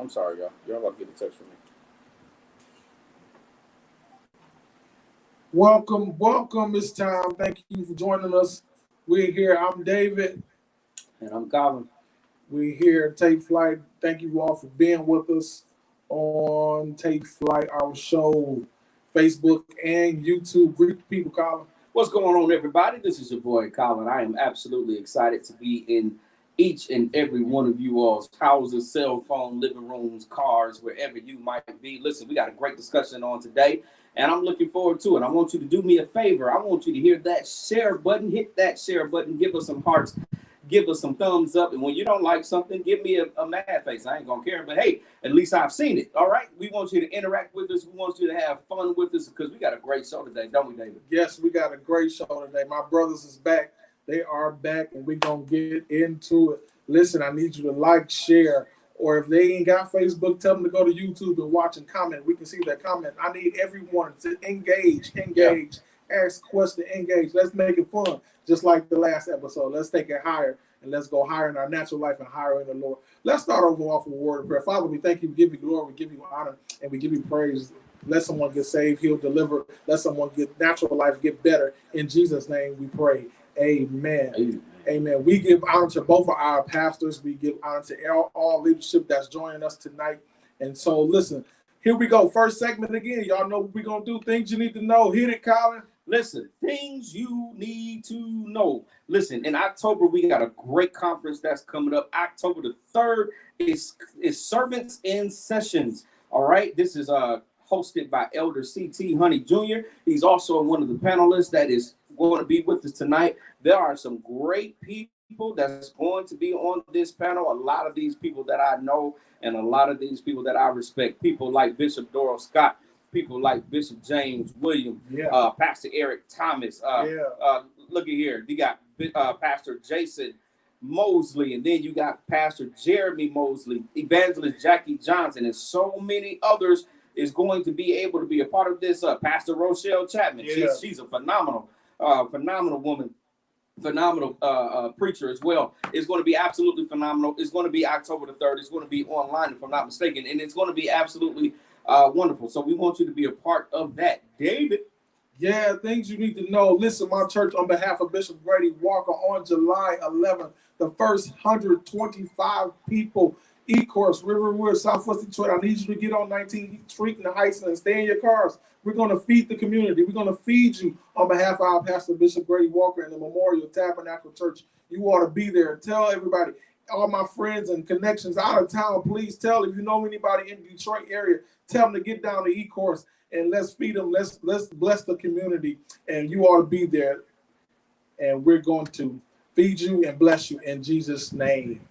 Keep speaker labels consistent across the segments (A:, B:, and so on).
A: I'm sorry, y'all. You're about to get a text from me.
B: Welcome. It's time. Thank you for joining us. We're here. I'm David.
A: And I'm Colin.
B: We're here at TateFlight. Thank you all for being with us on TateFlight, our show, Facebook and YouTube. Greet the people, Colin.
A: What's going on, everybody? This is your boy, Colin. I am absolutely excited to be in each and every one of you all's houses, cell phone, living rooms, cars, wherever you might be. Listen, we got a great discussion on today, and I'm looking forward to it. I want you to do me a favor. I want you to hear that share button. Hit that share button. Give us some hearts. Give us some thumbs up. And when you don't like something, give me a mad face. I ain't going to care. But, hey, at least I've seen it. All right? We want you to interact with us. We want you to have fun with us because we got a great show today, don't we, David?
B: Yes, we got a great show today. My brothers is back. They are back, and we're going to get into it. Listen, I need you to like, share, or if they ain't got Facebook, tell them to go to YouTube and watch and comment. We can see their comment. I need everyone to engage, ask questions, engage. Let's make it fun, just like the last episode. Let's take it higher, and let's go higher in our natural life and higher in the Lord. Let's start over off with a word of prayer. Father, we thank you, we give you glory, we give you honor, and we give you praise. Let someone get saved, healed, delivered. Let someone get natural life, get better. In Jesus' name we pray. Amen. Amen. We give honor to both of our pastors. We give honor to all leadership that's joining us tonight. And so, listen, here we go. First segment again. Y'all know what we're going to do. Things you need to know. Hit it, Colin.
A: Listen, things you need to know. Listen, in October, we got a great conference that's coming up. October the 3rd is Servants in Sessions. All right. This is hosted by Elder C.T. Honey Jr. He's also one of the panelists that is going to be with us tonight. There are some great people that's going to be on this panel. A lot of these people that I know and a lot of these people that I respect. People like Bishop Doral Scott, people like Bishop James Williams, Pastor Eric Thomas. Look at here. You got Pastor Jason Mosley, and then you got Pastor Jeremy Mosley, Evangelist Jackie Johnson, and so many others is going to be able to be a part of this. Pastor Rochelle Chapman. She's a phenomenal woman, phenomenal preacher as well. It's going to be absolutely phenomenal. It's going to be October the 3rd. It's going to be online, if I'm not mistaken, and it's going to be absolutely wonderful. So we want you to be a part of that. David?
B: Yeah, things you need to know. Listen, my church, on behalf of Bishop Grady Walker, on July 11th, the first 125 people E-course, Riverwood, Southwest Detroit. I need you to get on 19th Street in the Heights and stay in your cars. We're going to feed the community. We're going to feed you on behalf of our pastor, Bishop Grady Walker, and the Memorial Tabernacle Church. You ought to be there. Tell everybody, all my friends and connections out of town, please tell. If you know anybody in the Detroit area, tell them to get down to E-course and let's feed them. Let's bless the community, and you ought to be there. And we're going to feed you and bless you in Jesus' name.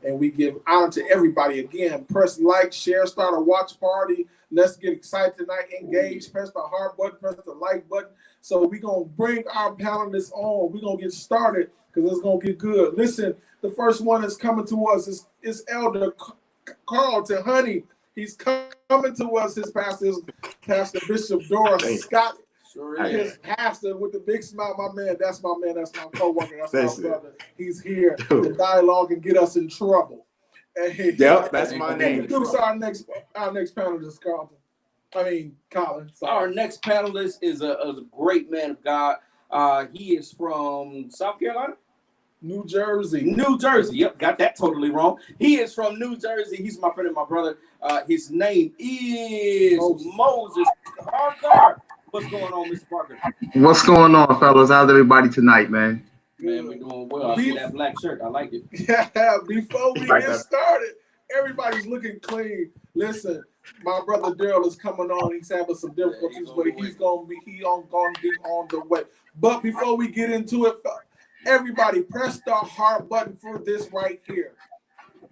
B: And we give honor to everybody. Again, press like, share, start a watch party. Let's get excited tonight. Engage. Press the heart button. Press the like button. So we're going to bring our panelists on. We're going to get started because it's going to get good. Listen, the first one that's coming to us is Elder Carlton Honey. He's coming to us. His pastor is Pastor Bishop Doral Scott. His pastor with the big smile, my man. That's my man. That's my co-worker. That's my brother. He's here to dialogue and get us in trouble.
C: Yep, that's my name.
B: Introduce our next panelist, Carlton. Colin. Sorry.
A: Our next panelist is a great man of God. He is from South Carolina?
B: New Jersey.
A: Yep, got that totally wrong. He is from New Jersey. He's my friend and my brother. His name is Moses Parker. What's going on, Mr. Parker?
C: What's going on, fellas? How's everybody tonight, man?
A: Man, we're doing well. I see that black shirt. I like it.
B: Yeah, before we get started, everybody's looking clean. Listen, my brother Daryl is coming on. He's having some difficulties, but he's gonna be on the way. But before we get into it, everybody press the heart button for this right here.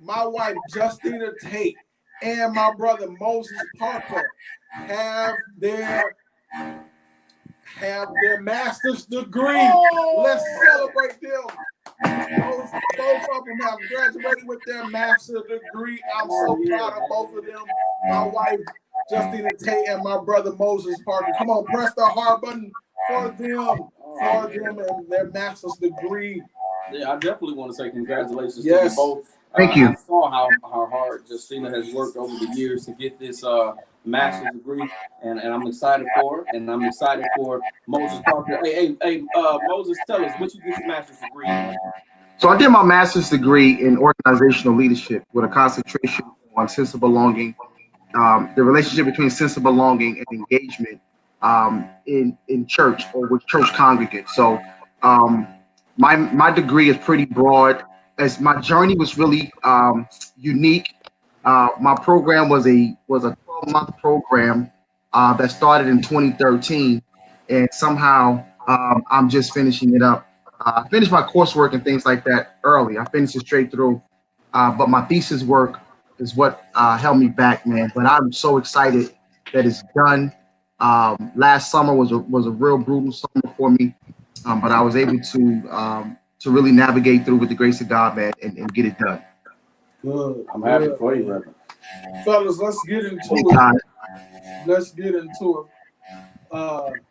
B: My wife Justina Tate and my brother Moses Parker have their master's degree. Let's celebrate them. Both of them have graduated with their master's degree. I'm so proud of both of them. My wife Justina Tate and my brother Moses Parker. Come on, press the heart button for them and their master's degree.
A: Yeah, I definitely want to say congratulations to you
B: Yes.
A: both.
C: Thank you.
A: I saw how hard Justina has worked over the years to get this master's degree, and I'm excited for it, and I'm excited for Moses Parker. Hey, Moses, tell us what you get your master's degree in.
C: So I did my master's degree in organizational leadership with a concentration on sense of belonging, the relationship between sense of belonging and engagement in church or with church congregants. So my degree is pretty broad. As my journey was really unique. My program was a 12-month program that started in 2013, and somehow I'm just finishing it up. I finished my coursework and things like that early. I finished it straight through, but my thesis work is what held me back, man. But I'm so excited that it's done. Last summer was a real brutal summer for me, but I was able to really navigate through with the grace of God, man, and get it done.
B: Good.
A: I'm happy
B: Good,
A: for you,
B: man.
A: Reverend.
B: Fellas, let's get into it.
C: Anytime.
B: Let's get into it.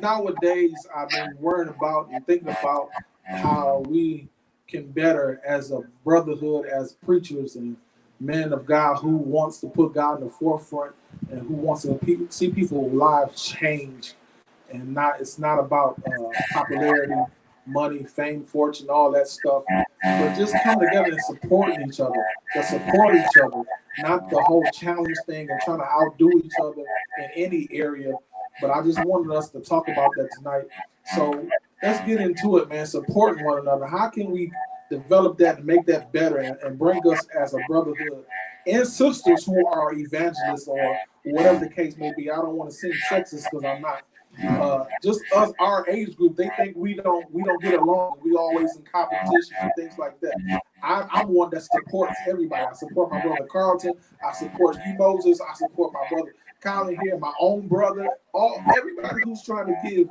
B: Nowadays, I've been worrying about and thinking about how we can better as a brotherhood, as preachers and men of God who wants to put God in the forefront and who wants to see people's lives change. And it's not about popularity, money, fame, fortune, all that stuff, but just come together and supporting each other, to support each other, not the whole challenge thing and trying to outdo each other in any area. But I just wanted us to talk about that tonight. So let's get into it, man. Supporting one another. How can we develop that and make that better and bring us as a brotherhood and sisters who are evangelists or whatever the case may be? I don't want to seem sexist because I'm not. Just us, our age group, they think we don't get along. We always in competition and things like that. I'm one that supports everybody. I support my brother Carlton. I support you, Moses. I support my brother Colin here, my own brother. Everybody who's trying to give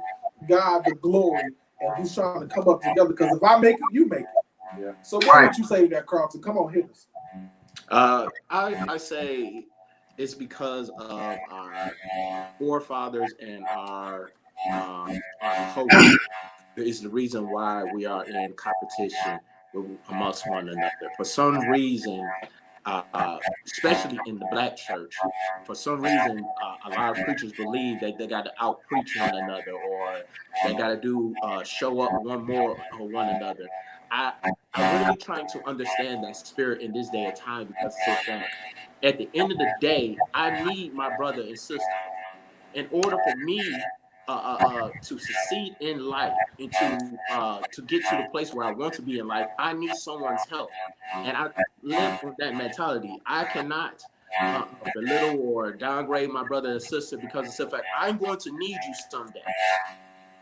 B: God the glory and who's trying to come up together. Because if I make it, you make it.
A: Yeah.
B: So what would you say to that, Carlton? Come on, hit us.
D: I say it's because of our forefathers and our culture is the reason why we are in competition amongst one another. For some reason, especially in the black church, for some reason, a lot of preachers believe that they got to out preach one another or they got to do show up one more or one another. I'm really trying to understand that spirit in this day and time because it's that at the end of the day, I need my brother and sister in order for me to succeed in life and to get to the place where I want to be in life. I need someone's help, and I live with that mentality. I cannot belittle or downgrade my brother and sister because it's the fact I'm going to need you someday.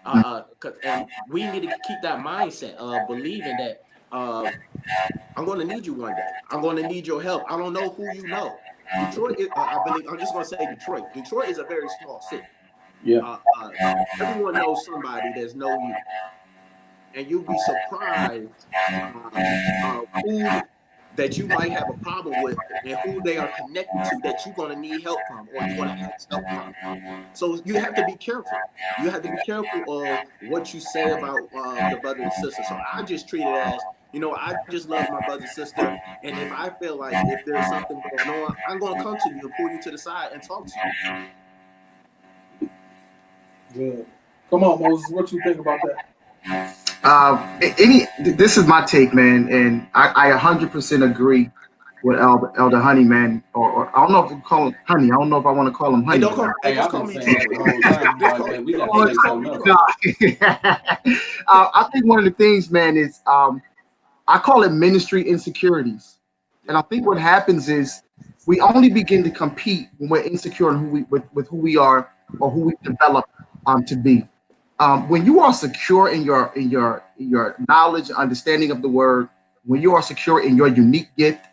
D: And we need to keep that mindset of believing that I'm going to need you one day. I'm going to need your help. I don't know who you know. Detroit, I believe, I'm just going to say Detroit. Detroit is a very small city.
A: Yeah.
D: Everyone knows somebody that's know you. And you'll be surprised who that you might have a problem with and who they are connected to that you're going to need help from or you're going to ask help from. So you have to be careful. You have to be careful of what you say about the brother and sister. So I just treat it as, I just love my brother and sister. And if I feel like if there's something going on, I'm going to come to you and pull you to the side and talk to you.
B: Good. Come on, Moses. What you think about that?
C: This is my take, man, and I 100% agree with Elder Honey, man, or I don't know if we call him Honey. I don't know if I want to call him Honey.
D: Hey,
A: I've been saying that the whole time. Like, man, we got to say something else.
C: I think one of the things, man, is I call it ministry insecurities, and I think what happens is we only begin to compete when we're insecure in with who we are or who we develop to be. When you are secure in your knowledge, understanding of the word, when you are secure in your unique gift,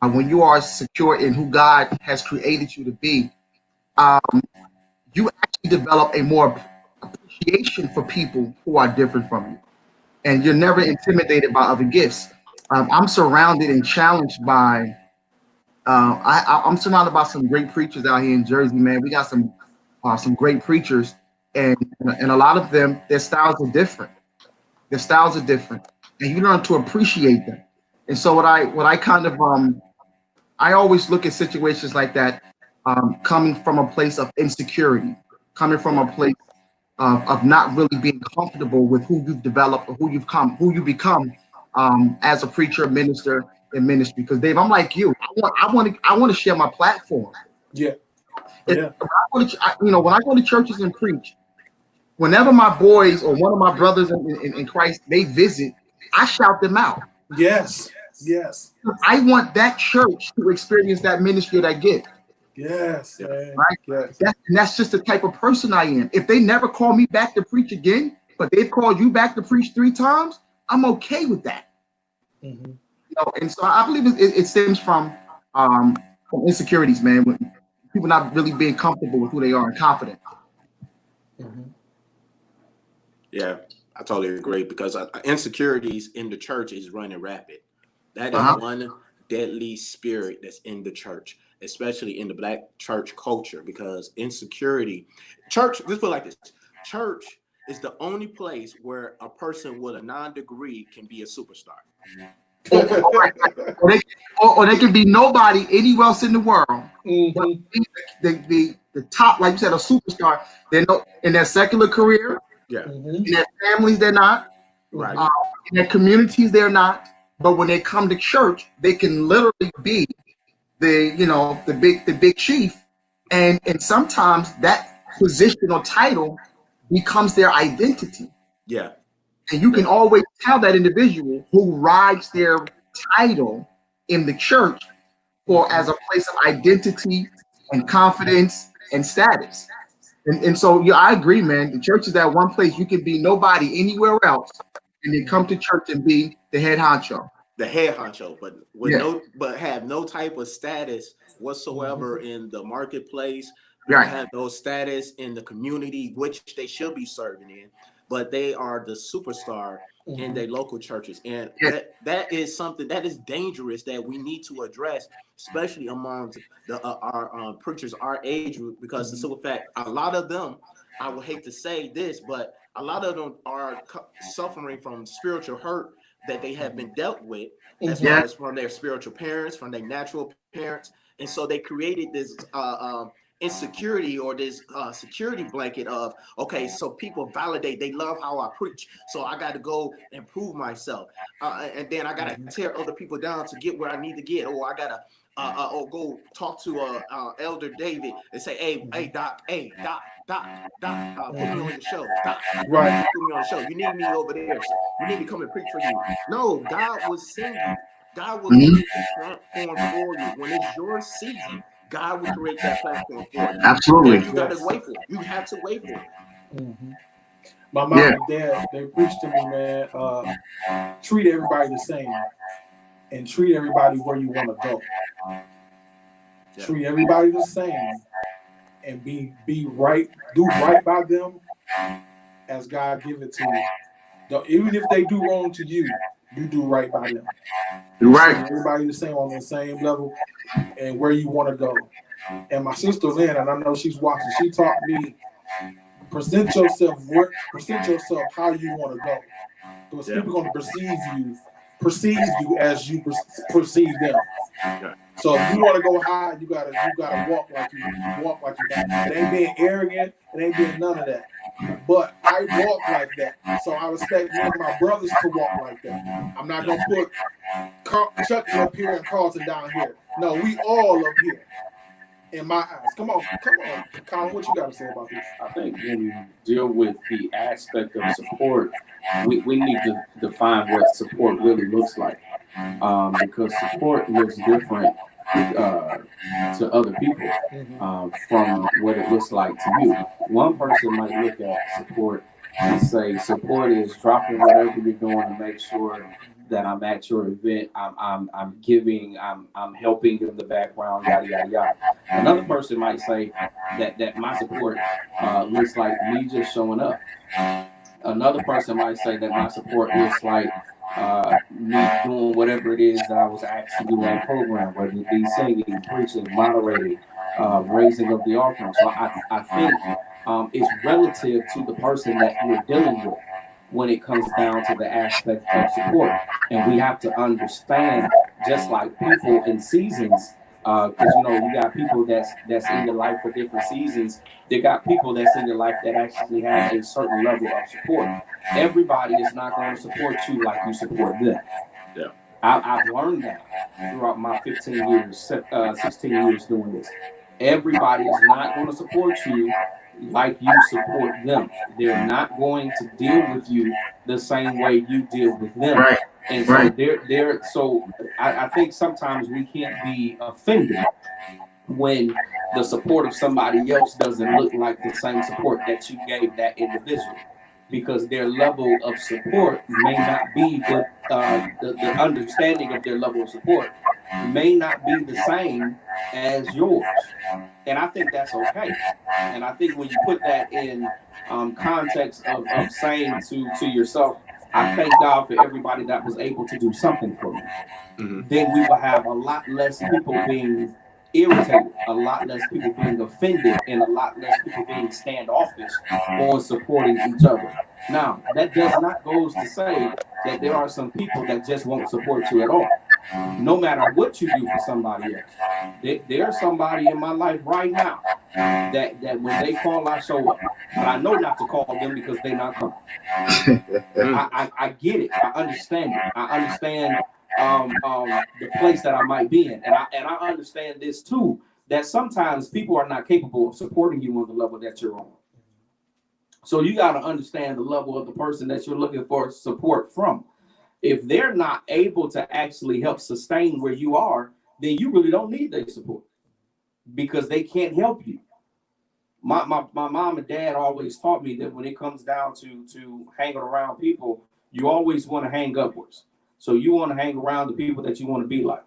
C: when you are secure in who God has created you to be, you actually develop a more appreciation for people who are different from you, and you're never intimidated by other gifts. I'm surrounded and challenged by. I'm surrounded by some great preachers out here in Jersey, man. We got some great preachers, and a lot of them, their styles are different. Their styles are different. and you learn to appreciate them. And so what I kind of I always look at situations like that, coming from a place of insecurity, coming from a place of not really being comfortable with who you've developed or who you become as a preacher, minister in ministry. Because Dave, I'm like you. I want to share my platform.
B: Yeah.
C: If,
B: Yeah.
C: when I go to churches and preach, whenever my boys or one of my brothers in Christ they visit, I shout them out.
B: Yes. Yes.
C: I want that church to experience that ministry that gift.
B: Yes,
D: Yeah.
B: man.
C: Right?
B: Yes.
C: That's just the type of person I am. If they never call me back to preach again, but they've called you back to preach 3 times, I'm okay with that.
B: Mm-hmm.
C: And so I believe it stems from insecurities, man. When people not really being comfortable with who they are and confident.
B: Mm-hmm.
D: Yeah, I totally agree because insecurities in the church is running rapid. That is
C: Uh-huh.
D: one deadly spirit that's in the church, especially in the Black church culture, because insecurity, church, just put it like this, church is the only place where a person with a non-degree can be a superstar.
C: Or they can be nobody anywhere else in the world. But
B: Mm-hmm.
C: the top, like you said, a superstar. They're no, in their secular career,
D: Yeah,
B: Mm-hmm.
C: in their families, they're not.
D: right.
C: In their communities, they're not. But when they come to church, they can literally be the big chief, and sometimes that position or title becomes their identity.
D: Yeah,
C: And you can
D: yeah,
C: always tell that individual who rides their title in the church for as a place of identity and confidence and status. And so yeah, I agree, man. The church is that one place you can be nobody anywhere else, and then come to church and be the head honcho.
D: the head honcho, but
C: Yeah,
D: but have no type of status whatsoever
B: Mm-hmm.
D: in the marketplace. Don't
C: right.
D: have no status in the community which they should be serving in, but they are the superstar in
B: Mm-hmm.
D: their local churches, and
C: Yeah,
D: that is something that is dangerous that we need to address, especially among the our preachers our age group, because the
B: Mm-hmm.
D: simple fact a lot of them, I would hate to say this, but a lot of them are suffering from spiritual hurt that they have been dealt with as
B: Mm-hmm.
D: far
C: yeah,
D: as from their spiritual parents, from their natural parents. And so they created this insecurity or this security blanket of, okay, so people validate, they love how I preach. So I got to go and prove myself. And then I got to tear other people down to get where I need to get. Or I got to or go talk to Elder David and say, hey, Doc, put me on your show. Doc,
B: Right.
D: put me on the show. You need me over there. So you need me to come and preach for you. No, God will send you. God will
C: mhm,
D: create the platform for you. When it's your season, God will create that platform for you. And
C: absolutely.
D: you got to
B: Yes.
D: wait for it. You have to wait for it.
B: Mm-hmm. My
C: Yeah,
B: mom and dad, they preached to me, man. Treat everybody the same and treat everybody where you want to go.
D: Yeah.
B: Treat everybody the same and be right, do right by them as God give it to you. Even if they do wrong to you, you do right by them.
C: you're
B: You treat
C: right.
B: everybody the same on the same level and where you want to go. And my sister Lynn, and I know she's watching, she taught me present yourself how you want to go. Because
D: Yeah.
B: people are going to perceive you as you perceive them.
D: Yeah.
B: So if you want to go high, you gotta walk like you got. It ain't being arrogant. It ain't being none of that. But I walk like that, so I expect me and my brothers to walk like that. I'm not gonna put Chucky up here and Carlton down here. No, we all up here. In my eyes. Come on, Colin. What you got to say about this?
A: I think when you deal with the aspect of support, we need to define what support really looks like. Because support looks different to other people from what it looks like to you. One person might look at support and say support is dropping whatever you're doing to make sure that I'm at your event. I'm giving. I'm helping in the background. Yada yada yada. Another person might say that my support looks like me just showing up. Another person might say that my support looks like me doing whatever it is that I was asked to do on the program, whether it be singing, preaching, moderating, raising of the offering. So I think it's relative to the person that you're dealing with. when it comes down to the aspect of support. And we have to understand, just like people in seasons, because you got people that's in your life for different seasons. They got people that's in your life that actually have a certain level of support. Everybody is not going to support you like you support them.
D: Yeah.
A: I've learned that throughout my 15 years, 16 years doing this. Everybody is not going to support you like you support them. They're not going to deal with you the same way you deal with them.
C: Right.
A: And so
C: Right.
A: I think sometimes we can't be offended when the support of somebody else doesn't look like the same support that you gave that individual, because their level of support may not be the understanding of their level of support may not be the same as yours. And I think that's okay. And I think when you put that in context of saying to yourself, I thank God for everybody that was able to do something for me, then we will have a lot less people being irritated, a lot less people being offended, and a lot less people being standoffish on supporting each other. Now, that does not go to say that there are some people that just won't support you at all, no matter what you do for somebody else. There's somebody in my life right now that when they call, I show up. But I know not to call them because they're not coming. I get it. I understand it. I understand the place that I might be in. And I understand this too, that sometimes people are not capable of supporting you on the level that you're on. So you got to understand the level of the person that you're looking for support from. If they're not able to actually help sustain where you are, then you really don't need their support, because they can't help you. My mom and dad always taught me that when it comes down to hanging around people, you always want to hang upwards. So you want to hang around the people that you want to be like.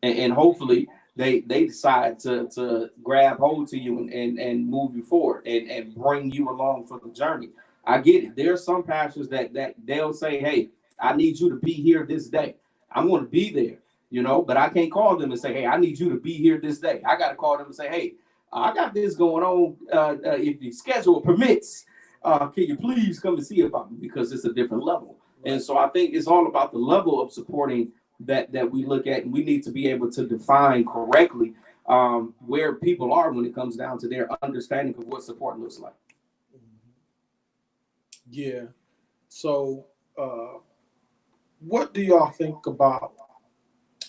A: And hopefully they decide to grab hold to you and move you forward and bring you along for the journey. I get it. There are some pastors that they'll say, hey, I need you to be here this day. I'm going to be there, but I can't call them and say, hey, I need you to be here this day. I got to call them and say, hey, I got this going on. If the schedule permits, can you please come and see about me? Because it's a different level. And so I think it's all about the level of supporting that we look at, and we need to be able to define correctly where people are when it comes down to their understanding of what support looks like.
B: Yeah. So what do y'all think about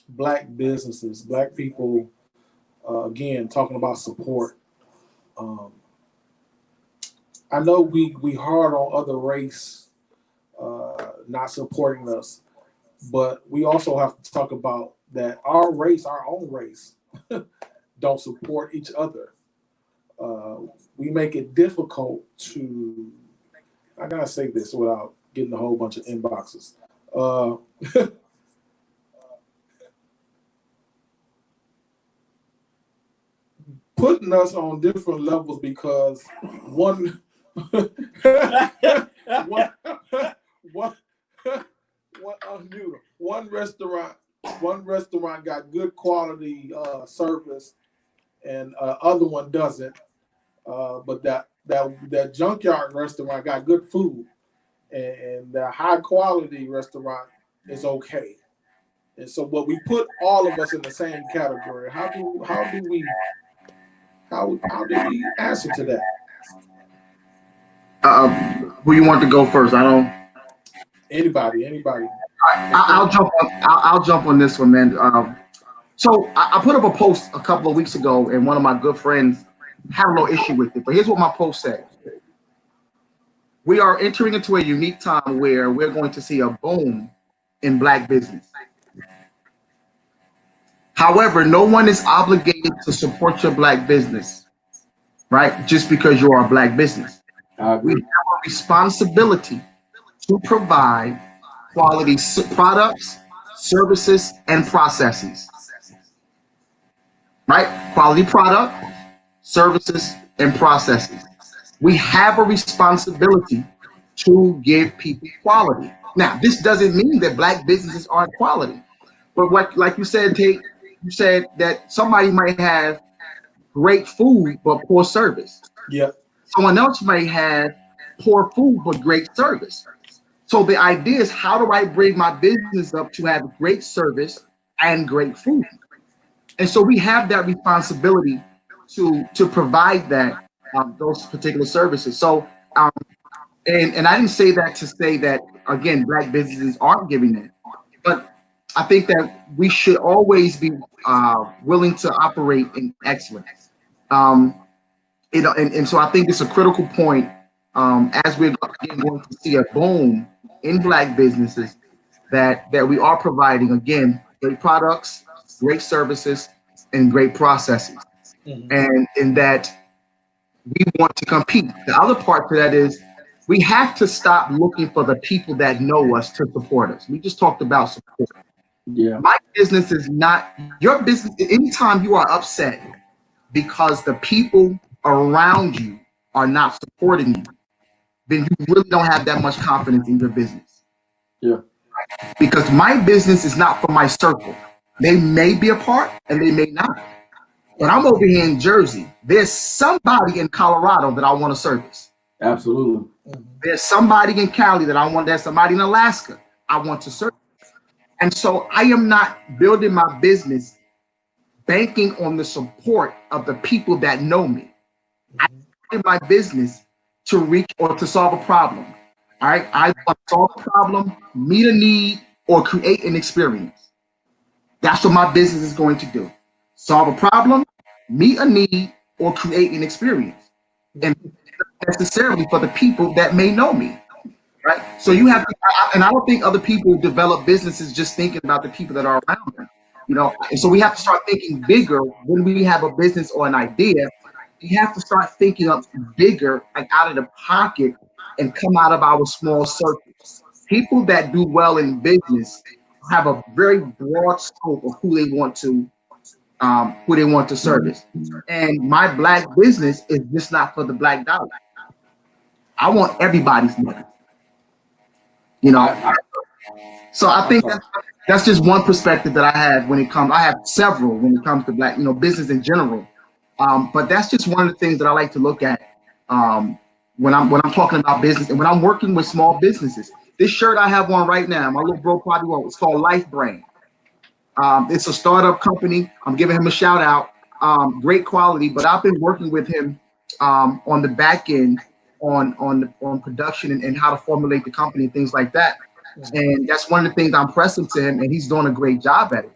B: Black businesses, Black people, again, talking about support? I know we hard on other race not supporting us, but we also have to talk about that our own race, don't support each other. We make it difficult to, I gotta say this without getting a whole bunch of inboxes. Putting us on different levels because one restaurant got good quality service, and other one doesn't. But that junkyard restaurant got good food, and the high quality restaurant is okay. And so, but we put all of us in the same category. How do we answer to that?
C: Who you want to go first? I don't.
B: Anybody.
C: I'll jump on this one, man. So I put up a post a couple of weeks ago, and one of my good friends had a little issue with it. But here's what my post said: we are entering into a unique time where we're going to see a boom in Black business. However, no one is obligated to support your Black business, right? Just because you are a Black business. We have a responsibility to provide quality products, services, and processes, right? Quality product, services, and processes. We have a responsibility to give people quality. Now, this doesn't mean that Black businesses aren't quality, but what, like you said, Tate, you said that somebody might have great food but poor service.
B: Yeah.
C: Someone else may have poor food but great service. So the idea is, how do I bring my business up to have great service and great food? And so we have that responsibility to provide that, those particular services. So and I didn't say that to say that, again, black businesses aren't giving that, but I think that we should always be willing to operate in excellence. Um, and so I think it's a critical point, as we're again going to see a boom in black businesses, that we are providing, again, great products, great services, and great processes, and in that we want to compete. The other part to that is, we have to stop looking for the people that know us to support us. We just talked about support.
A: Yeah.
C: My business is not your business. Anytime you are upset because the people around you are not supporting you, then you really don't have that much confidence in your business.
A: Yeah.
C: Because my business is not for my circle. They may be a part and they may not. But I'm over here in Jersey. There's somebody in Colorado that I want to service.
A: Absolutely.
C: There's somebody in Cali that I want. There's somebody in Alaska I want to serve. And so I am not building my business banking on the support of the people that know me. I started my business to reach or to solve a problem. All right. I want to solve a problem, meet a need, or create an experience. That's what my business is going to do. Solve a problem, meet a need, or create an experience. And necessarily for the people that may know me. Right. So you have to, and I don't think other people develop businesses just thinking about the people that are around them. And so we have to start thinking bigger when we have a business or an idea. We have to start thinking up bigger, like out of the pocket, and come out of our small circles. People that do well in business have a very broad scope of who they want to service. And my black business is just not for the black dollar. I want everybody's money. So I think that's just one perspective that I have when it comes. I have several when it comes to black, business in general. But that's just one of the things that I like to look at when I'm talking about business and when I'm working with small businesses. This shirt I have on right now, my little bro probably won't. It's called Life Brand. It's a startup company. I'm giving him a shout out. Great quality, but I've been working with him on the back end on production and how to formulate the company and things like that. And that's one of the things I'm pressing to him, and he's doing a great job at it.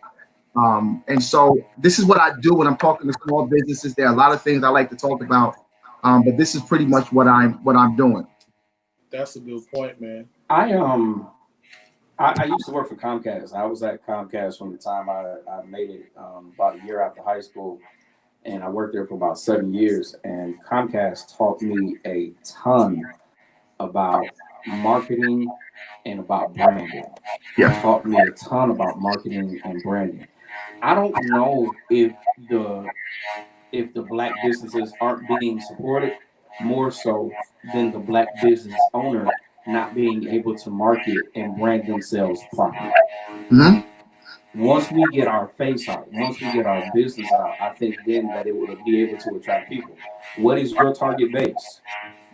C: And so this is what I do when I'm talking to small businesses. There are a lot of things I like to talk about, but this is pretty much what I'm doing.
B: That's a good point, man.
A: I used to work for Comcast. I was at Comcast from the time I made it about a year after high school, and I worked there for about 7 years. And Comcast taught me a ton about marketing and about branding.
C: Yeah.
A: Taught me a ton about marketing and branding. I don't know if the black businesses aren't being supported more so than the black business owner not being able to market and brand themselves properly.
C: Mm-hmm.
A: Once we get our face out, once we get our business out, I think then that it will be able to attract people. What is your target base?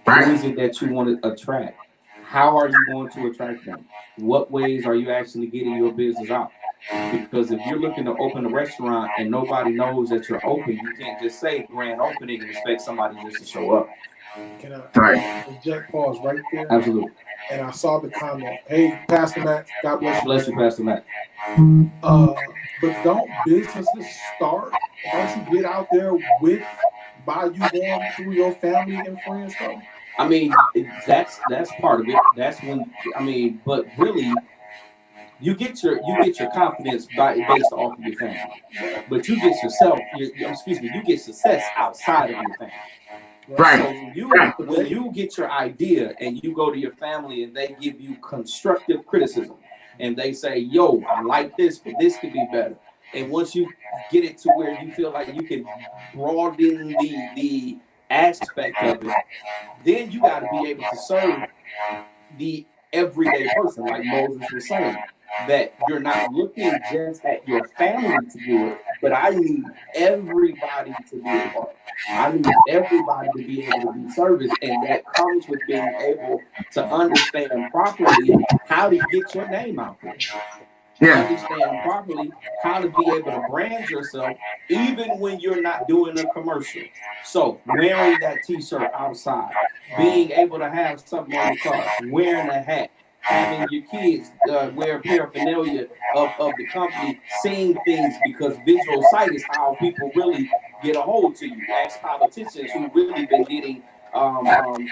C: Right.
A: Who is it that you want to attract? How are you going to attract them? What ways are you actually getting your business out? Because if you're looking to open a restaurant and nobody knows that you're open, you can't just say grand opening and expect somebody just to show up.
B: Can I inject pause right there?
A: Absolutely.
B: And I saw the comment. Hey, Pastor Matt, God bless you.
A: Bless you, Pastor Matt.
B: But don't businesses start? Don't you get out there by you going through your family and friends though?
A: I mean, that's part of it. That's when but really, you get your confidence based off of your family, but you get you get success outside of your family.
C: Right.
A: So when you get your idea and you go to your family and they give you constructive criticism and they say, "Yo, I like this, but this could be better." And once you get it to where you feel like you can broaden the aspect of it, then you got to be able to serve the everyday person, like Moses was saying, that you're not looking just at your family to do it, but I need everybody to be a part. I need everybody to be able to be serviced, and that comes with being able to understand properly how to get your name out there.
C: Yeah.
A: Understand properly how to be able to brand yourself even when you're not doing a commercial. So wearing that t-shirt outside, being able to have something on your car, wearing a hat, having your kids wear paraphernalia of the company, seeing things, because visual sight is how people really get a hold to you. Ask politicians who really been getting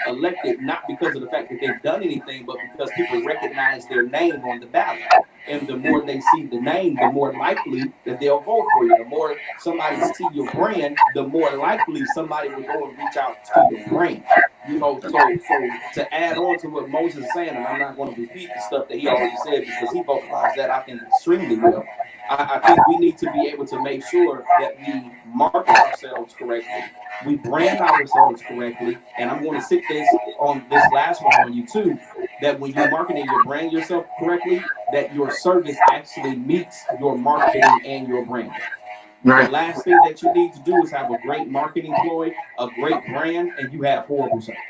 A: elected not because of the fact that they've done anything, but because people recognize their name on the ballot. And the more they see the name, the more likely that they'll vote for you. The more somebody see your brand, the more likely somebody will go and reach out to your brand. You know, so to add on to what Moses is saying, and I'm not going to repeat the stuff that he already said because he vocalized that I think extremely well. I think we need to be able to make sure that we market ourselves correctly, we brand ourselves correctly, and I'm going to sit this last one on you too, that when you're marketing your brand yourself correctly, that your service actually meets your marketing and your branding. The
C: Right.
A: last thing that you need to do is have a great marketing ploy, a great brand, and you have horrible service.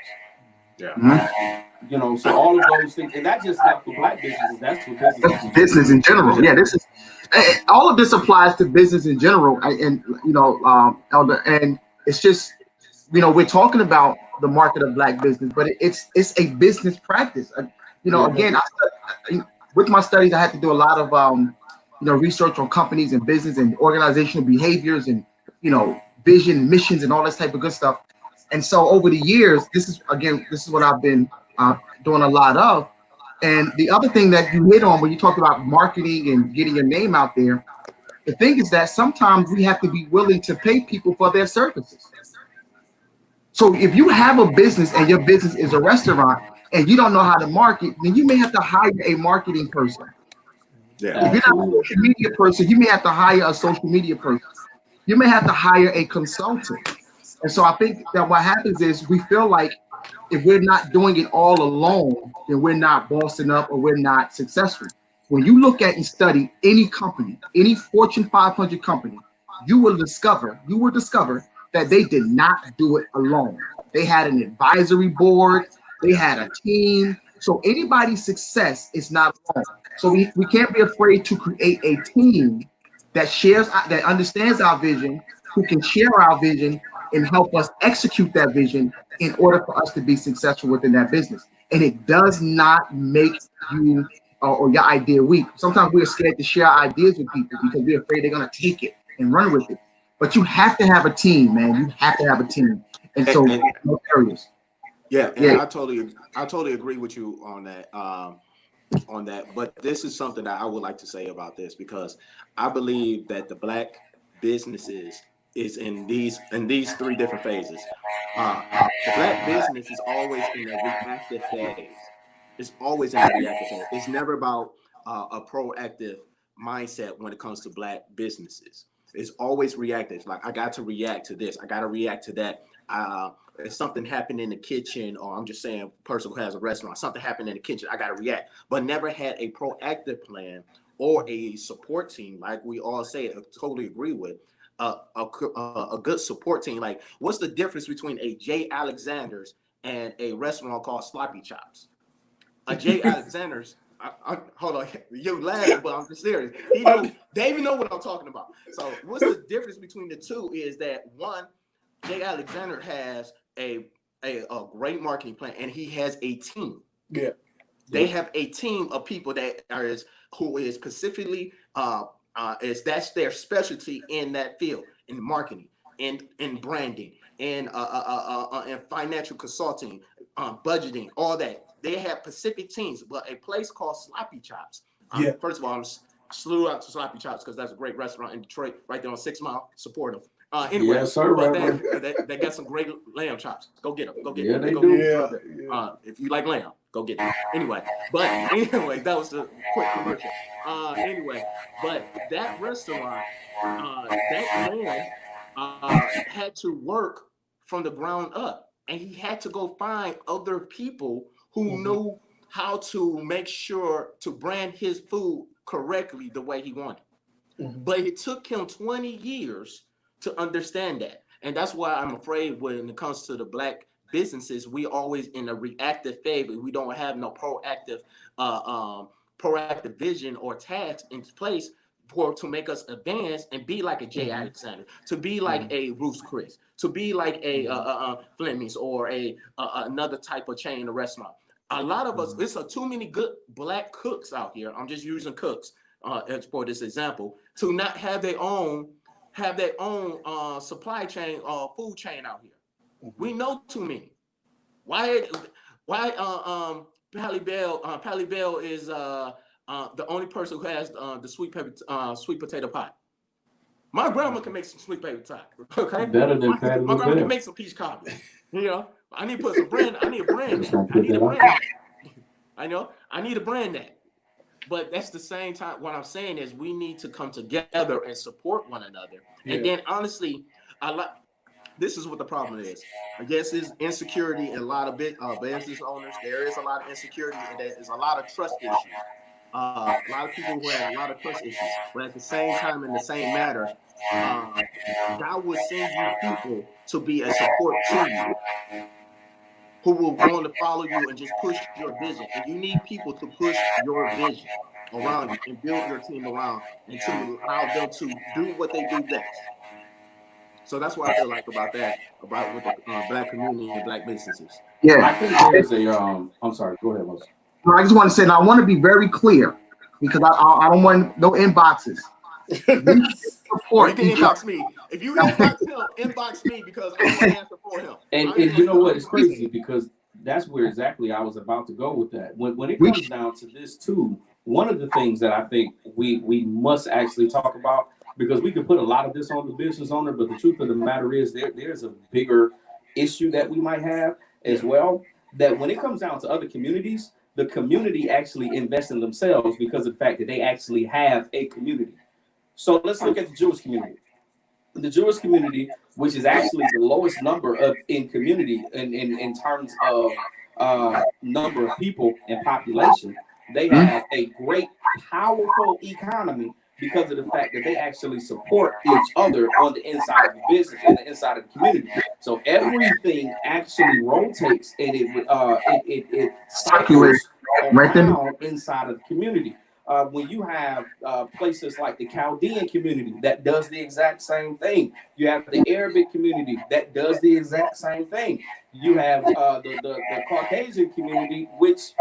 D: Yeah.
C: Mm-hmm.
A: You know, so all of those things, and that's just not for black businesses, that's for businesses in general.
C: Business in general. Yeah, this is all of this applies to business in general, and Elder, and it's just we're talking about the market of black business, but it's a business practice.
A: Yeah.
C: Again, with my studies, I had to do a lot of research on companies and business and organizational behaviors and vision, missions, and all this type of good stuff. And so over the years, this is what I've been doing a lot of. And the other thing that you hit on when you talk about marketing and getting your name out there, the thing is that sometimes we have to be willing to pay people for their services. So if you have a business and your business is a restaurant and you don't know how to market, then you may have to hire a marketing person.
D: Yeah.
C: If you're not a social media person, you may have to hire a social media person. You may have to hire a consultant. And so I think that what happens is we feel like if we're not doing it all alone, then we're not bossing up or we're not successful. When you look at and study any company, any Fortune 500 company, you will discover that they did not do it alone. They had an advisory board, they had a team. So anybody's success is not alone. So we can't be afraid to create a team that understands our vision, who can share our vision and help us execute that vision in order for us to be successful within that business. And it does not make you or your idea weak. Sometimes we're scared to share ideas with people because we're afraid they're going to take it and run with it. But you have to have a team, man. You have to have a team. And so in those areas.
D: Yeah, and I totally agree with you on that. But this is something that I would like to say about this, because I believe that the black businesses is in these three different phases. The black business is always in a reactive phase. It's always in a reactive phase. It's never about a proactive mindset when it comes to black businesses. It's always reactive. Like, I got to react to this. I got to react to that. If something happened in the kitchen, or I'm just saying, a person who has a restaurant, something happened in the kitchen, I got to react. But never had a proactive plan or a support team, like we all say. I totally agree with a good support team. Like, what's the difference between a J. Alexander's and a restaurant called Sloppy Chops? A J. Alexander's. Hold on, you're laughing, but I'm just serious. They even know what I'm talking about. So, what's the difference between the two is that one, J. Alexander has a great marketing plan, and he has a team.
B: Yeah.
D: They have a team of people who is specifically that's their specialty in that field, in marketing, in branding, in financial consulting, budgeting, all that. They have specific teams. But a place called Sloppy Chops. First of all, I'm slew out to Sloppy Chops because that's a great restaurant in Detroit, right there on 6 Mile. Support them. Anyway,
A: yes, sir,
D: they got some great lamb chops. Go get them. Go get them.
A: They do.
D: If you like lamb, go get them. Anyway, that was a quick commercial. Anyway, but that restaurant, that man had to work from the ground up, and he had to go find other people who knew how to make sure to brand his food correctly the way he wanted. But it took him 20 years to understand that. And that's why I'm afraid when it comes to the Black businesses, we always in a reactive phase. We don't have no proactive vision or tasks in place to make us advance and be like a Jay Alexander, to be like a Ruth's Chris, to be like a Fleming's or another type of chain of restaurant. A lot of us, it's too many good Black cooks out here. I'm just using cooks for this example, to not have their own supply chain or food chain out here. We know too many. Why Pally Bell is the only person who has the sweet potato pie. My grandma can make some sweet potato pie. Okay,
A: better than Pally
D: my grandma
A: Bell.
D: can make some peach cobbler. You know, I need to put some brand. I need a brand that. I need a brand that. I need a brand that. But that's the same time. What I'm saying is we need to come together and support one another. Yeah. And then honestly, this is what the problem is. I guess is insecurity in a lot of business owners. There is a lot of insecurity and there is a lot of trust issues. A lot of people who have a lot of trust issues. But at the same time, in the same matter, God will send you people to be a support to you, who will want to follow you and just push your vision. And you need people to push your vision around you and build your team around and to allow them to do what they do best. So that's what I feel like about that, about with the Black community and Black businesses.
C: Yeah,
A: I think there's a I'm sorry, go ahead, Moses.
C: I just want to say, and I want to be very clear because I don't want no inboxes.
D: Support you can inbox me. If you inbox him, inbox me because I'm going to answer for him.
A: And you know what? It's crazy because that's where exactly I was about to go with that. When it comes down to this too, one of the things that I think we must actually talk about, because we could put a lot of this on the business owner, but the truth of the matter is there's a bigger issue that we might have as well, that when it comes down to other communities, the community actually invests in themselves because of the fact that they actually have a community. So let's look at the Jewish community. The Jewish community, which is actually the lowest number in community in terms of number of people and population, they have a great, powerful economy because of the fact that they actually support each other on the inside of the business and the inside of the community. So everything actually rotates and it cycles around inside of the community. When you have places like the Chaldean community that does the exact same thing, you have the Arabic community that does the exact same thing. You have the Caucasian community, which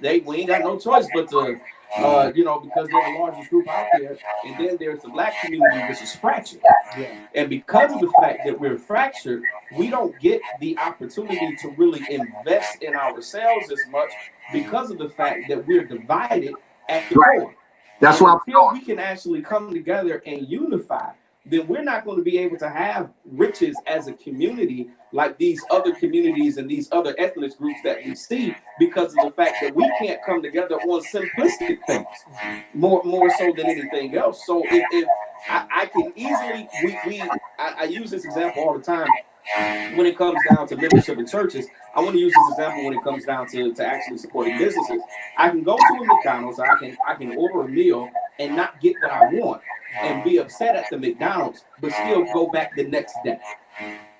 A: we ain't got no choice but to because they're the largest group out there. And then there's the Black community, which is fractured. Yeah. And because of the fact that we're fractured, we don't get the opportunity to really invest in ourselves as much because of the fact that we're divided at the core. That's why until we can actually come together and unify, then we're not going to be able to have riches as a community like these other communities and these other ethnic groups that we see, because of the fact that we can't come together on simplistic things more so than anything else. So if I can easily, I use this example all the time when it comes down to membership in churches. I want to use this example when it comes down to actually supporting businesses. I can go to a McDonald's, I can order a meal and not get what I want and be upset at the McDonald's, but still go back the next day.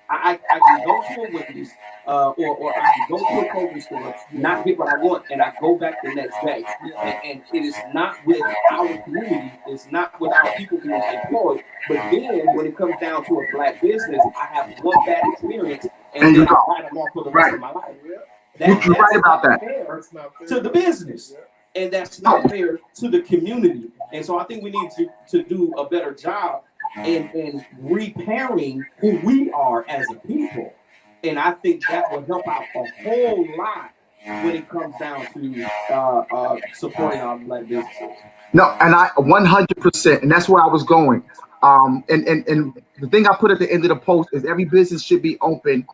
A: I can go to a Wendy's or I can go to a Kroger store, not get what I want, and I go back the next day. And it is not with our community, it's not with our people being employed. But then when it comes down to a Black business, I have one bad experience and then I write them off for the rest of my life. That's right about that. Fair to the business. And that's not fair to the community. And so I think we need to do a better job in repairing who we are as a people. And I think that will help out a whole lot when it comes down to supporting our Black businesses. No, and I 100%, and that's where I was going. And the thing I put at the end of the post is every business should be open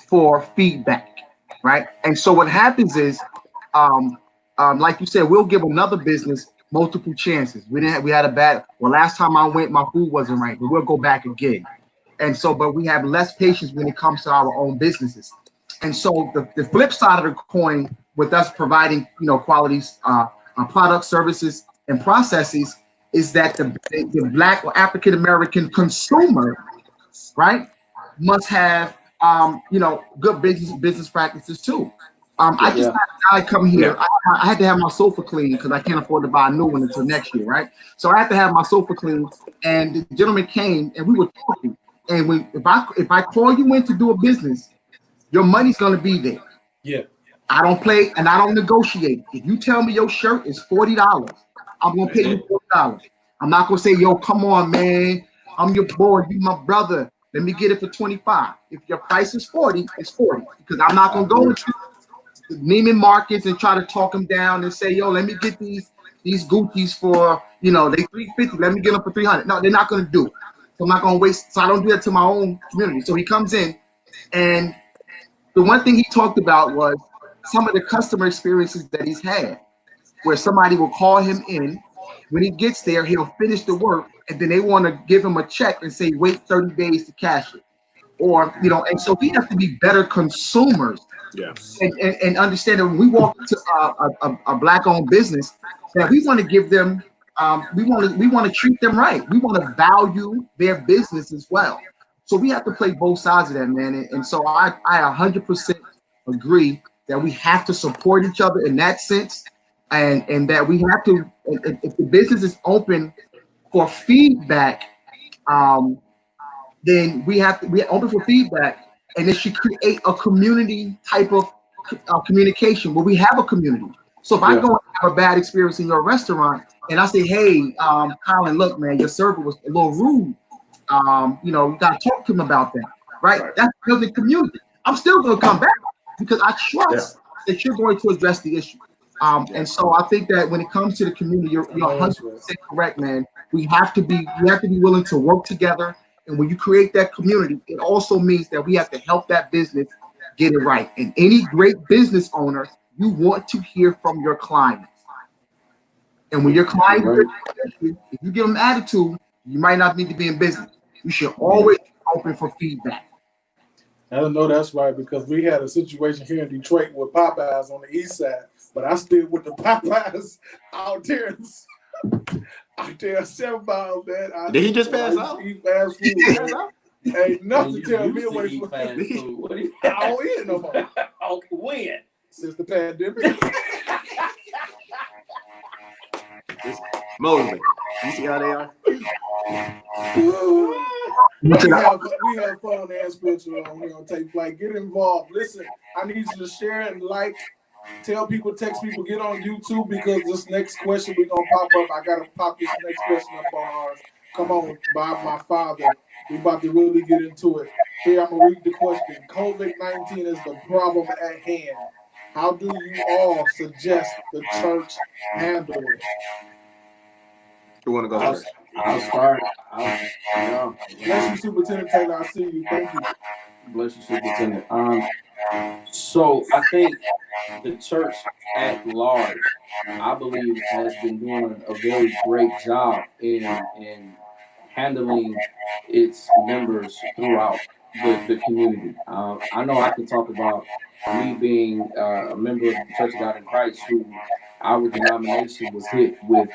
A: for feedback, right? And so what happens is, like you said, we'll give another business multiple chances. We had a bad, last time I went, my food wasn't right, but we'll go back again. And so, but we have less patience when it comes to our own businesses. And so the flip side of the coin with us providing, quality products, services, and processes
C: is that the Black or African American consumer, right, must have good business practices too. I just
A: Yeah.
C: had a guy come here.
D: Yeah.
C: I had to have my sofa cleaned because I can't afford to buy a new one until next year, right? So I had to have my sofa cleaned, and the gentleman came and we were talking. And if I call you in to do a business, your money's gonna be there.
B: Yeah.
C: I don't play and I don't negotiate. If you tell me your shirt is $40, I'm gonna
D: That's
C: pay you
D: it.
C: $40. I'm not gonna say, yo, come on, man. I'm your boy, you my brother. Let me get it for 25. If your price is 40, it's 40. Because I'm not
A: I
C: gonna go
A: agree.
C: into Neiman Marcus and try to talk them down and say, yo, let me get these Gucci's for they 350. Let me get them for 300. No, they're not gonna do it. So I'm not gonna waste. So I don't do that to my own community. So he comes in, and the one thing he talked about was some of the customer experiences that he's had, where somebody will call him in. When he gets there, he'll finish the work, and then they want to give him a check and say, wait 30 days to cash it. And so we have to be better consumers
D: Yeah.
C: and understand that when we walk into a Black-owned business, that we want to give them, we want to treat them right. We want to value their business as well. So we have to play both sides of that, man. And so I 100% agree that we have to support each other in that sense, and that we have to, if the business is open for feedback, um, then we open for feedback, and it should create a community type of communication where we have a community. So if I
A: Yeah.
C: go and have a bad experience in your restaurant and I say, hey, Colin, look, man, your server was a little rude. You gotta talk to him about that, right?
D: Right.
C: That's building community. I'm still gonna come back because I
D: Yeah.
C: trust that you're going to address the issue. And so I think that when it comes to the community, you're 100% correct, man. We have to be willing to work together. And when you create that community, it also means that we have to help that business get it right. And any great business owner, you want to hear from your clients. And when your clients,
A: Right.
C: if you give them attitude, you might not need to be in business. You should always be open for feedback.
B: I don't know that's right because we had a situation here in Detroit with Popeyes on the east side, but I stood with the Popeyes out there, out there 7 miles, man.
D: Did he just
B: I
D: pass
B: used
D: out?
B: to eat fast food.
D: He pass
B: Man.
D: out?
B: Ain't
A: And
B: nothing
A: you
B: tell me
A: used to
B: away
A: eat
B: from
A: fast food. What do you
B: I don't eat it no more
A: Oh, when?
B: since the pandemic.
D: Mosley. You see how they are?
B: We have fun and spiritual on here on TateFlight. Get involved. Listen, I need you to share and like. Tell people, text people, get on YouTube because this next question we're gonna pop up. I gotta pop this next question up on ours. Come on, by my father. We about to really get into it. Here, I'm gonna read the question. COVID-19 is the problem at hand. How do you all suggest the church handle it?
D: Who want to go first?
A: I'll start.
B: Bless you, Superintendent Taylor. I see you. Thank you.
A: Bless you, Superintendent. So I think the church at large, I believe, has been doing a very great job in handling its members throughout the community. I know I can talk about me being a member of the Church of God in Christ, who our denomination was hit with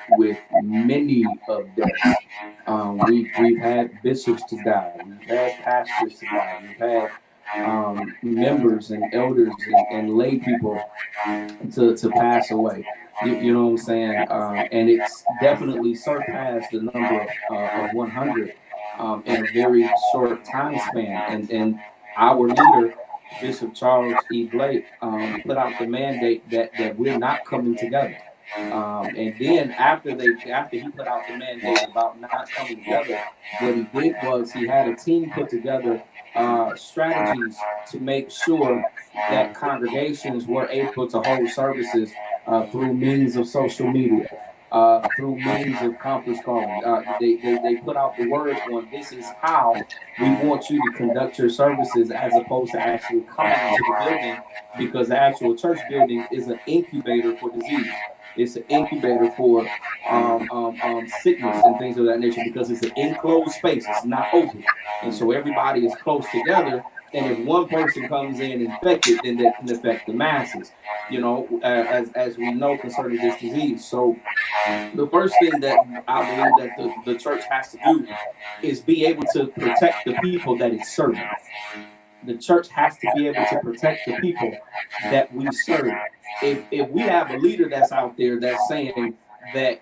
A: many of deaths. We've had bishops to die, we've had pastors to die, we've had members and elders and lay people to pass away. You know what I'm saying? And it's definitely surpassed the number of 100 in a very short time span. And our leader, Bishop Charles E. Blake, put out the mandate that we're not coming together. And then after he put out the mandate about not coming together, what he did was he had a team put together strategies to make sure that congregations were able to hold services through means of social media, through means of conference calling. They put out the word on this is how we want you to conduct your services as opposed to actually coming into the building, because the actual church building is an incubator for disease. It's an incubator for sickness and things of that nature because it's an enclosed space. It's not open. And so everybody is close together. And if one person comes in infected, then that can affect the masses, as we know concerning this disease. So the first thing that I believe that the church has to do is be able to protect the people that it's serving. The church has to be able to protect the people that we serve. If we have a leader that's out there that's saying that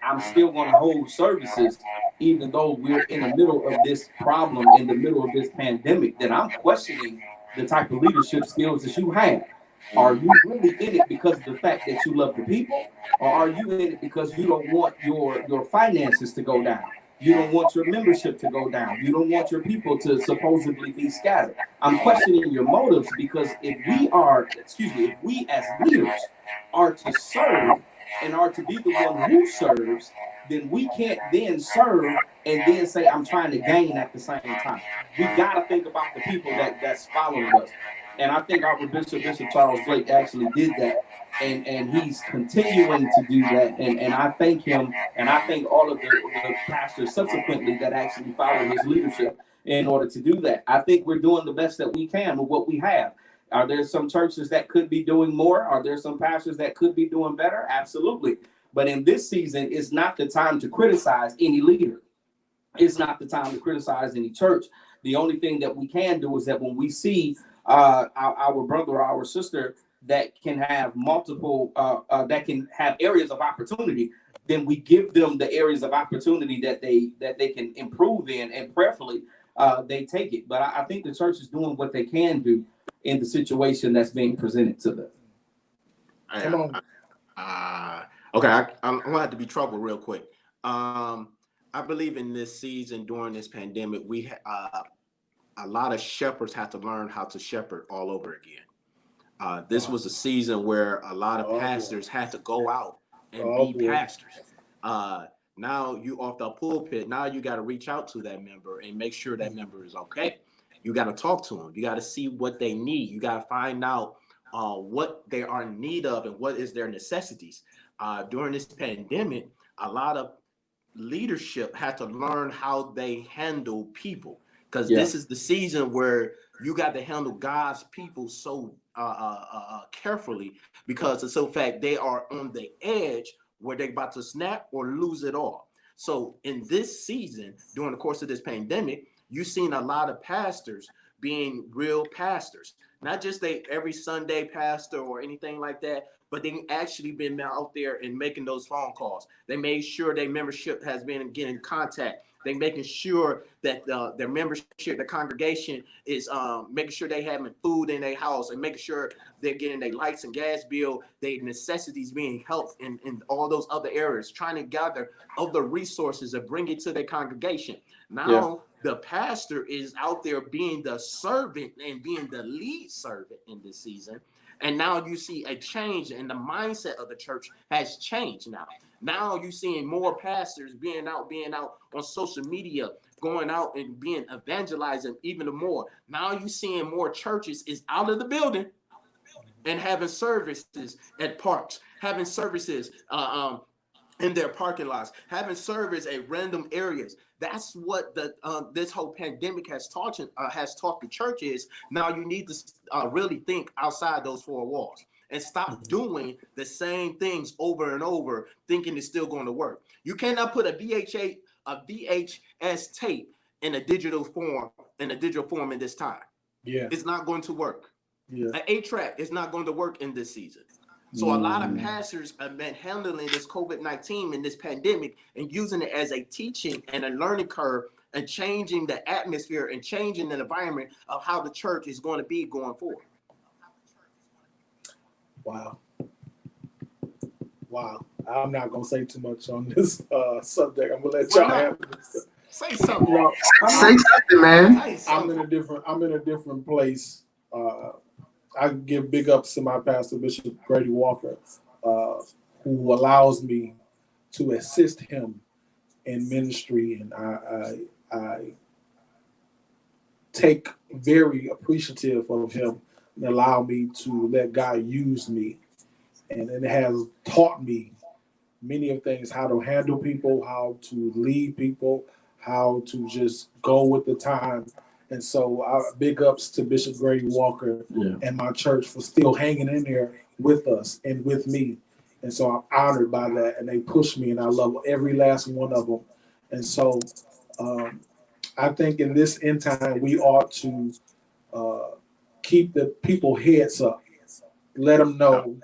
A: I'm still going to hold services even though we're in the middle of this problem, in the middle of this pandemic, then I'm questioning the type of leadership skills that you have. Are you really in it because of the fact that you love the people, or are you in it because you don't want your finances to go down? You don't want your membership to go down. You don't want your people to supposedly be scattered. I'm questioning your motives, because if we as leaders are to serve and are to be the one who serves, then we can't then serve and then say I'm trying to gain at the same time. We got to think about the people that's following us. And I think our Bishop Charles Blake actually did that. And he's continuing to do that. And I thank him, and I thank all of the pastors subsequently that actually follow his leadership in order to do that. I think we're doing the best that we can with what we have. Are there some churches that could be doing more? Are there some pastors that could be doing better? Absolutely. But in this season, it's not the time to criticize any leader. It's not the time to criticize any church. The only thing that we can do is that when we see our brother or our sister that can have multiple, that can have areas of opportunity, then we give them the areas of opportunity that they can improve in, and prayerfully they take it. But I think the church is doing what they can do in the situation that's being presented to them.
B: Come on.
D: Okay, I'm gonna have to be troubled real quick. I believe in this season during this pandemic, a lot of shepherds have to learn how to shepherd all over again. This was a season where a lot of pastors had to go out and be pastors. Now you off the pulpit, now you got to reach out to that member and make sure that member is okay. You got to talk to them. You got to see what they need. You got to find out what they are in need of and what is their necessities. During this pandemic, a lot of leadership had to learn how they handle people, because this is the season where you got to handle God's people so carefully, because it's so fact they are on the edge where they're about to snap or lose it all. So in this season, during the course of this pandemic, you've seen a lot of pastors being real pastors, not just every Sunday pastor or anything like that, but they actually been out there and making those phone calls. They made sure their membership has been getting in contact. They making sure that their membership, the congregation is making sure they having food in their house, and making sure they're getting their lights and gas bill, their necessities being helped in all those other areas, trying to gather other resources and bring it to their congregation. Now the pastor is out there being the servant and being the lead servant in this season. And now you see a change, and the mindset of the church has changed now. Now you're seeing more pastors being out on social media, going out and being evangelizing even more. Now you're seeing more churches is out of the building and having services at parks, having services in their parking lots, having service at random areas. That's what this whole pandemic has taught the church is. Now you need to really think outside those four walls and stop doing the same things over and over, thinking it's still going to work. You cannot put a VHS tape in a digital form in this time.
B: Yeah,
D: it's not going to work.
B: Yeah,
D: An 8-track is not going to work in this season. So a lot of pastors have been handling this COVID-19 and this pandemic and using it as a teaching and a learning curve, and changing the atmosphere and changing the environment of how the church is going to be going forward.
B: Wow. I'm not going to say too much on this subject. I'm going to let y'all have this.
D: Say something.
C: Say something, man.
B: I'm in a different place. I give big ups to my pastor, Bishop Grady Walker, who allows me to assist him in ministry, and I take very appreciative of him and allow me to let God use me. And it has taught me many of things: how to handle people, how to lead people, how to just go with the time. And so big ups to Bishop Grady Walker and my church for still hanging in there with us and with me. And so I'm honored by that. And they push me, and I love every last one of them. And so I think in this end time, we ought to keep the people heads up, let them know.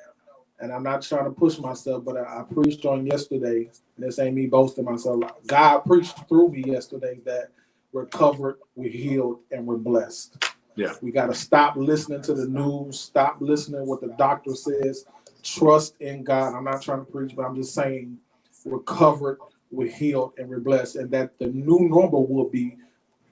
B: And I'm not trying to push myself, but I preached on yesterday. And this ain't me boasting myself. God preached through me yesterday that we're covered, we're healed, and we're blessed.
D: Yeah.
B: We got to stop listening to the news, stop listening to what the doctor says, trust in God. I'm not trying to preach, but I'm just saying we're covered, we're healed, and we're blessed. And that the new normal will be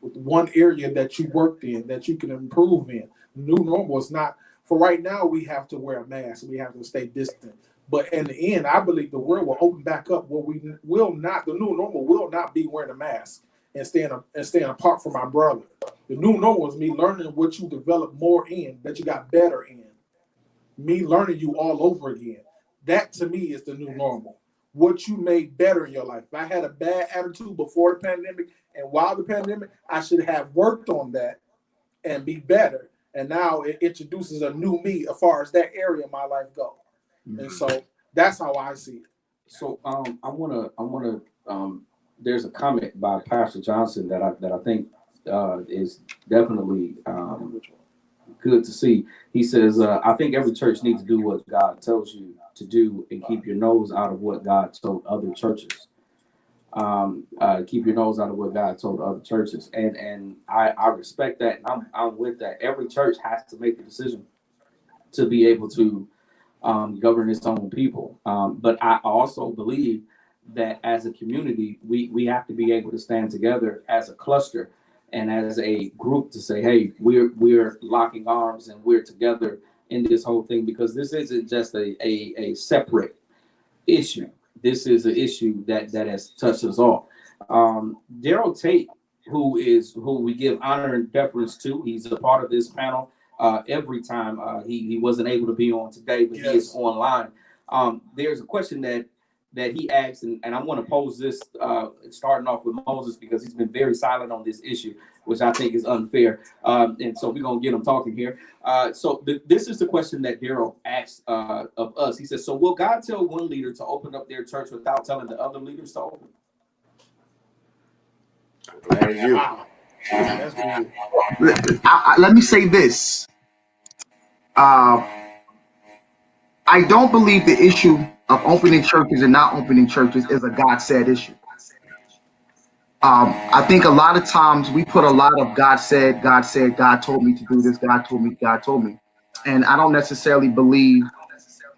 B: one area that you worked in, that you can improve in. New normal is not, for right now, we have to wear a mask. We have to stay distant. But in the end, I believe the world will open back up where we will not, the new normal will not be wearing a mask and staying apart from our brother. The new normal is me learning what you develop more in, that you got better in. Me learning you all over again. That to me is the new normal. What you made better in your life. If I had a bad attitude before the pandemic and while the pandemic, I should have worked on that and be better. And now it introduces a new me as far as that area of my life go. And so that's how I see it.
A: So I wanna there's a comment by Pastor Johnson that I think is definitely good to see. He says, I think every church needs to do what God tells you to do and keep your nose out of what God told other churches. Keep your nose out of what God told other churches. And I respect that. And I'm with that. Every church has to make the decision to be able to govern its own people. But I also believe that as a community, we have to be able to stand together as a cluster and as a group to say, hey, we're locking arms and we're together in this whole thing, because this isn't just a separate issue. This is an issue that has touched us all. Daryl Tate, who we give honor and deference to, he's a part of this panel every time. He wasn't able to be on today, but he is online. There's a question that he asked, and I want to pose this, starting off with Moses, because he's been very silent on this issue, which I think is unfair. And so we're going to get him talking here. So this is the question that Daryl asked of us. He says, so will God tell one leader to open up their church without telling the other leaders to open?
D: Glad you.
B: Wow. That's good.
C: Let me say this. I don't believe the issue of opening churches and not opening churches is a God said issue. I think a lot of times we put a lot of God said, God told me to do this, God told me. And I don't necessarily believe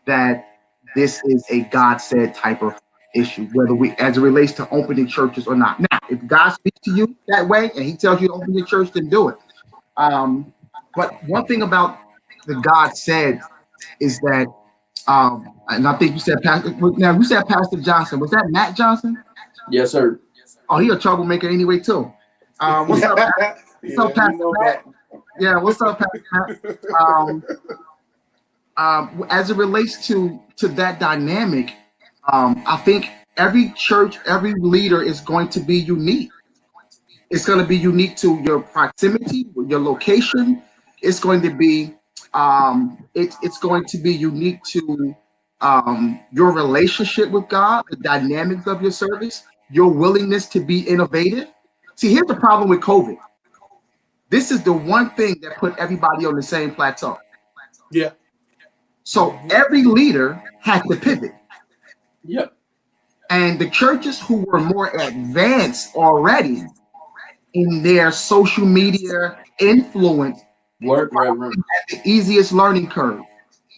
C: that this is a God said type of issue, whether as it relates to opening churches or not. Now, if God speaks to you that way and he tells you to open your church, then do it. But one thing about the God said is that, and I think you said Pastor Johnson. Was that Matt Johnson?
A: Yes, sir.
C: Oh, he a troublemaker anyway too. What's up, Pat? What's up, Pastor Matt? Yeah, what's up, Pastor Matt? As it relates to that dynamic, I think every church, every leader is going to be unique. It's going to be unique to your proximity, your location. It's going to be it's going to be unique to your relationship with God, the dynamics of your service, your willingness to be innovative. See, here's the problem with COVID. This is the one thing that put everybody on the same plateau.
B: Yeah.
C: So every leader had to pivot.
A: Yep.
C: And the churches who were more advanced already in their social media influence
A: Work, Reverend.
C: at the easiest learning curve.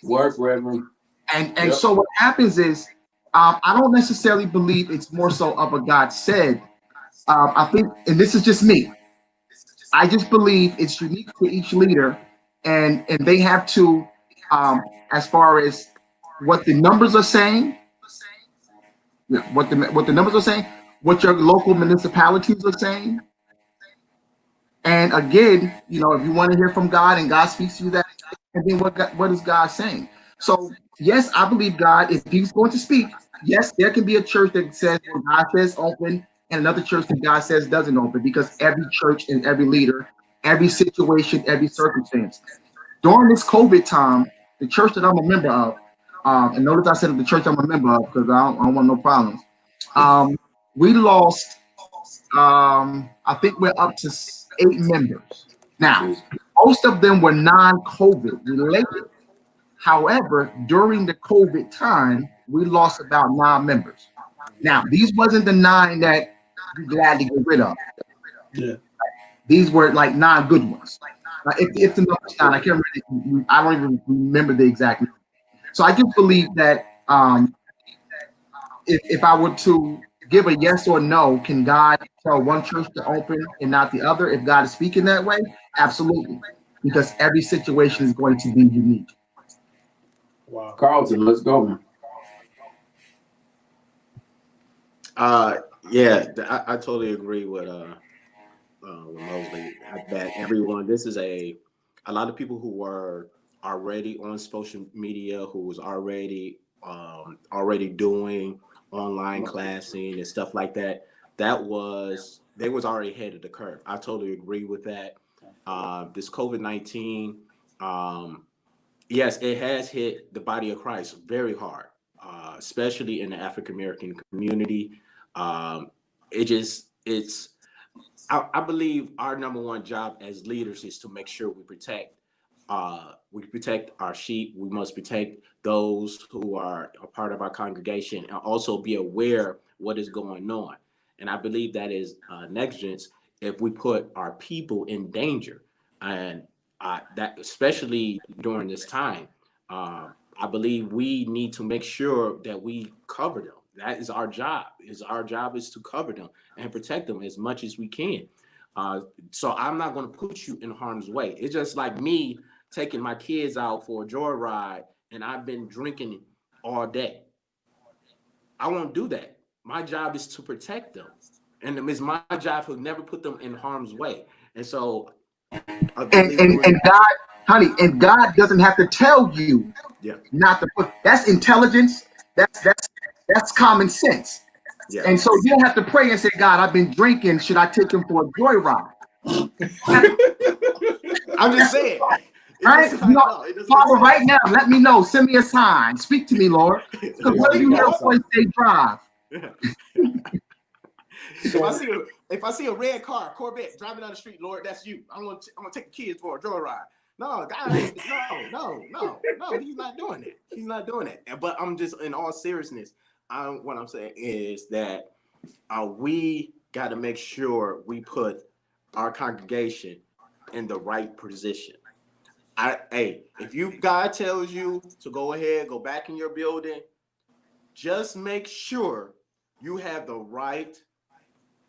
A: Work, Reverend.
C: And so what happens is, I don't necessarily believe it's more so of a God said. I think, and this is just me, I just believe it's unique to each leader, and they have to, as far as what the numbers are saying, what the numbers are saying, what your local municipalities are saying. And again, if you want to hear from God and God speaks to you, that, and then what is God saying? So yes, I believe God, if he's going to speak, yes, there can be a church that says when God says open and another church that God says doesn't open, because every church and every leader every situation, every circumstance. During this COVID time, the church that I'm a member of, and notice I said the church I'm a member of because I don't want no problems. We lost, I think we're up to 8 members. Now, most of them were non-COVID related. However, during the COVID time, we lost about 9 members. Now, these wasn't the 9 that you're glad to get rid of.
B: Yeah.
C: These were like 9 good ones. If the number's 9, I can't really, I don't even remember the exact number. So I just believe that if I were to give a yes or no, can God tell one church to open and not the other? If God is speaking that way, absolutely, because every situation is going to be unique.
B: Wow.
A: Carlton, let's go, man.
D: Yeah, I totally agree with Mosley that everyone. This is a lot of people who were already on social media, who was already doing online classing and stuff like that. They was already ahead of the curve. I totally agree with that. This COVID-19, yes, it has hit the body of Christ very hard, especially in the African American community. I believe our number one job as leaders is to make sure we protect our sheep. We must protect those who are a part of our congregation and also be aware what is going on. And I believe that is negligence if we put our people in danger. And that especially during this time, I believe we need to make sure that we cover them. That is our job. Our job is to cover them and protect them as much as we can. So I'm not going to put you in harm's way. It's just like me taking my kids out for a joyride and I've been drinking all day. I won't do that. My job is to protect them. And it's my job to never put them in harm's way. And so
C: and God, honey, and God doesn't have to tell you not to put. That's intelligence. That's common sense.
D: Yeah.
C: And so you don't have to pray and say, God, I've been drinking. Should I take him for a joyride?
D: I'm just saying.
C: Right? Father, right now, let me know. Send me a sign. Speak to me, Lord. Because whether you hear a voice, they drive.
D: If I see a red car, Corvette driving down the street, Lord, that's you. I'm gonna take the kids for a joyride. No, God, no, he's not doing that. He's not doing that. But I'm just, in all seriousness, what I'm saying is that we got to make sure we put our congregation in the right position. If God tells you to go ahead, go back in your building, just make sure you have the right.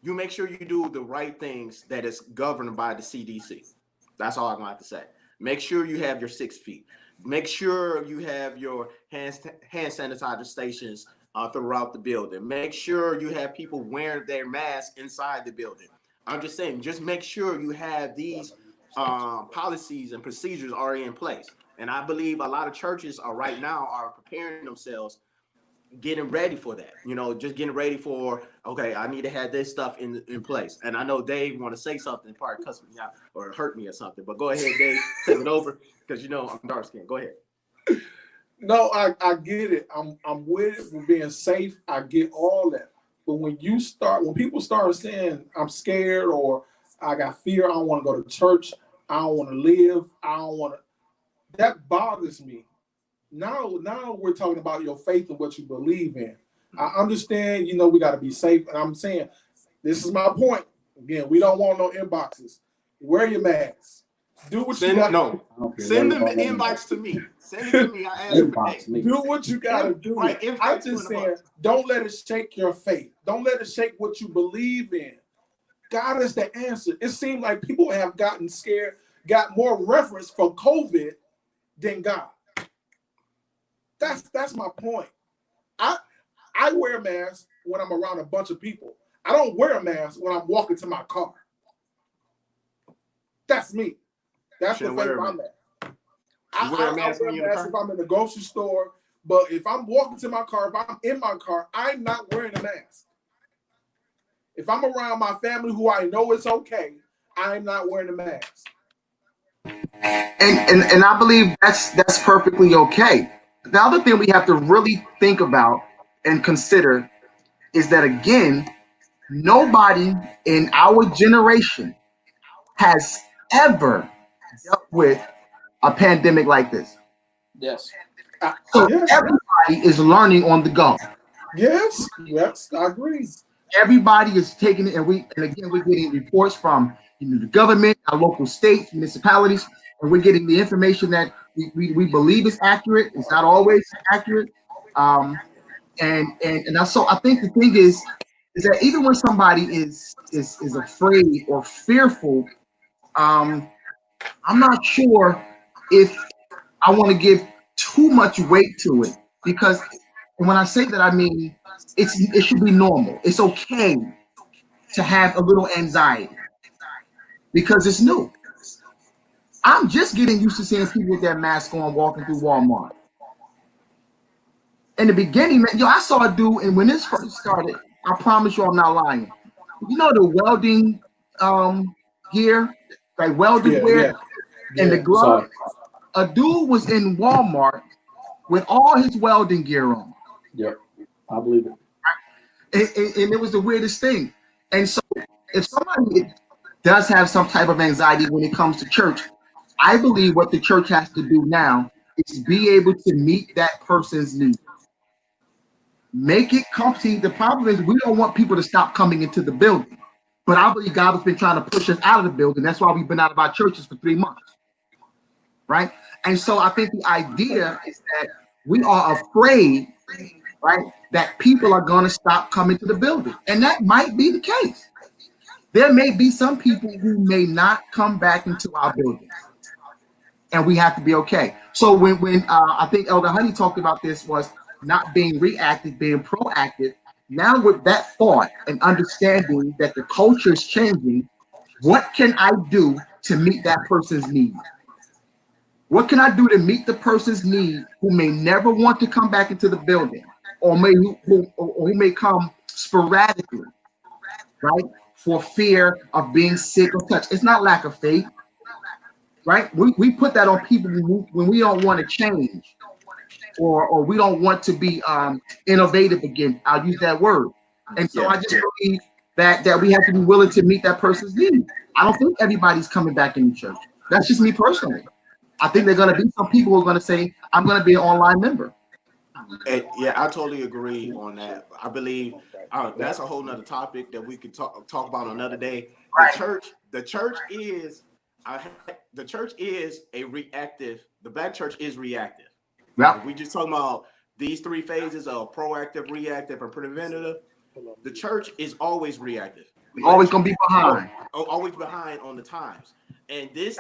D: You make sure you do the right things that is governed by the CDC. That's all I'm going to have to say. Make sure you have your 6 feet. Make sure you have your hand sanitizer stations throughout the building. Make sure you have people wearing their masks inside the building. I'm just saying, just make sure you have these policies and procedures already in place. And I believe a lot of churches are preparing themselves, getting ready for that, just getting ready for, okay, I need to have this stuff in place. And I know Dave want to say something, probably cuss me out or hurt me or something, but go ahead, Dave, take it over, because I'm dark skinned. Go ahead.
B: No, I get it. I'm with it for being safe. I get all that. But when people start saying I'm scared or I got fear, I don't want to go to church, I don't want to live, I don't want to, that bothers me. Now we're talking about your faith and what you believe in. I understand, we got to be safe. And I'm saying, this is my point. Again, we don't want no inboxes. Wear your mask. Do what you got to do.
D: Send them the inbox to me. Send it to me. I ask for me.
B: Do what you got to do.
D: Right.
B: I'm just saying, don't let it shake your faith. Don't let it shake what you believe in. God is the answer. It seems like people have gotten scared, got more reference from COVID than God. That's my point. I wear a mask when I'm around a bunch of people. I don't wear a mask when I'm walking to my car. That's me. That's the faith I'm at. I wear a mask if I'm in the grocery store, but if I'm walking to my car, if I'm in my car, I'm not wearing a mask. If I'm around my family who I know it's okay, I'm not wearing a mask.
C: And I believe that's perfectly okay. The other thing we have to really think about and consider is that, again, nobody in our generation has ever dealt with a pandemic like this.
A: Yes.
C: So
B: Yes.
C: everybody is learning on the go.
B: Yes. Yes. I agree.
C: Everybody is taking it, and again we're getting reports from the government, our local states, municipalities, and we're getting the information that we believe is accurate. It's not always accurate. And so I think the thing is that even when somebody is afraid or fearful, I'm not sure if I want to give too much weight to it, because when I say that, I mean it should be normal. It's okay to have a little anxiety because it's new. I'm just getting used to seeing people with their mask on walking through Walmart. In the beginning, man, I saw a dude, and when this first started, I promise you I'm not lying. You know the welding gear, like welders
B: Yeah.
C: wear,
B: Yeah.
C: and the
B: Yeah.
C: gloves.
A: Sorry.
C: A dude was in Walmart with all his welding gear on.
A: Yep. I believe it.
C: And it was the weirdest thing. And so if somebody does have some type of anxiety when it comes to church, I believe what the church has to do now is be able to meet that person's needs. Make it comfy. The problem is we don't want people to stop coming into the building. But I believe God has been trying to push us out of the building. That's why we've been out of our churches for 3 months. Right? And so I think the idea is that we are afraid, right, that people are going to stop coming to the building. And that might be the case. There may be some people who may not come back into our buildings. And we have to be okay. So when I think Elder Honey talked about this, was not being reactive, being proactive. Now with that thought and understanding that the culture is changing, what can I do to meet that person's need? What can I do to meet the person's need who may never want to come back into the building, or who may come sporadically, right? For fear of being sick or touched. It's not lack of faith, right? We put that on people when we don't want to change, or we don't want to be innovative again. I'll use that word. And so I just believe that we have to be willing to meet that person's need. I don't think everybody's coming back in the church. That's just me personally. I think there are going to be some people who are going to say, I'm going to be an online member.
D: And yeah, I totally agree on that. I believe that's a whole nother topic that we could talk about another day. The church is a reactive. The black church is reactive.
C: Yeah.
D: We just talking about these 3 phases of proactive, reactive, and preventative. The church is always reactive.
C: We're always going to be behind.
D: Always behind on the times. And this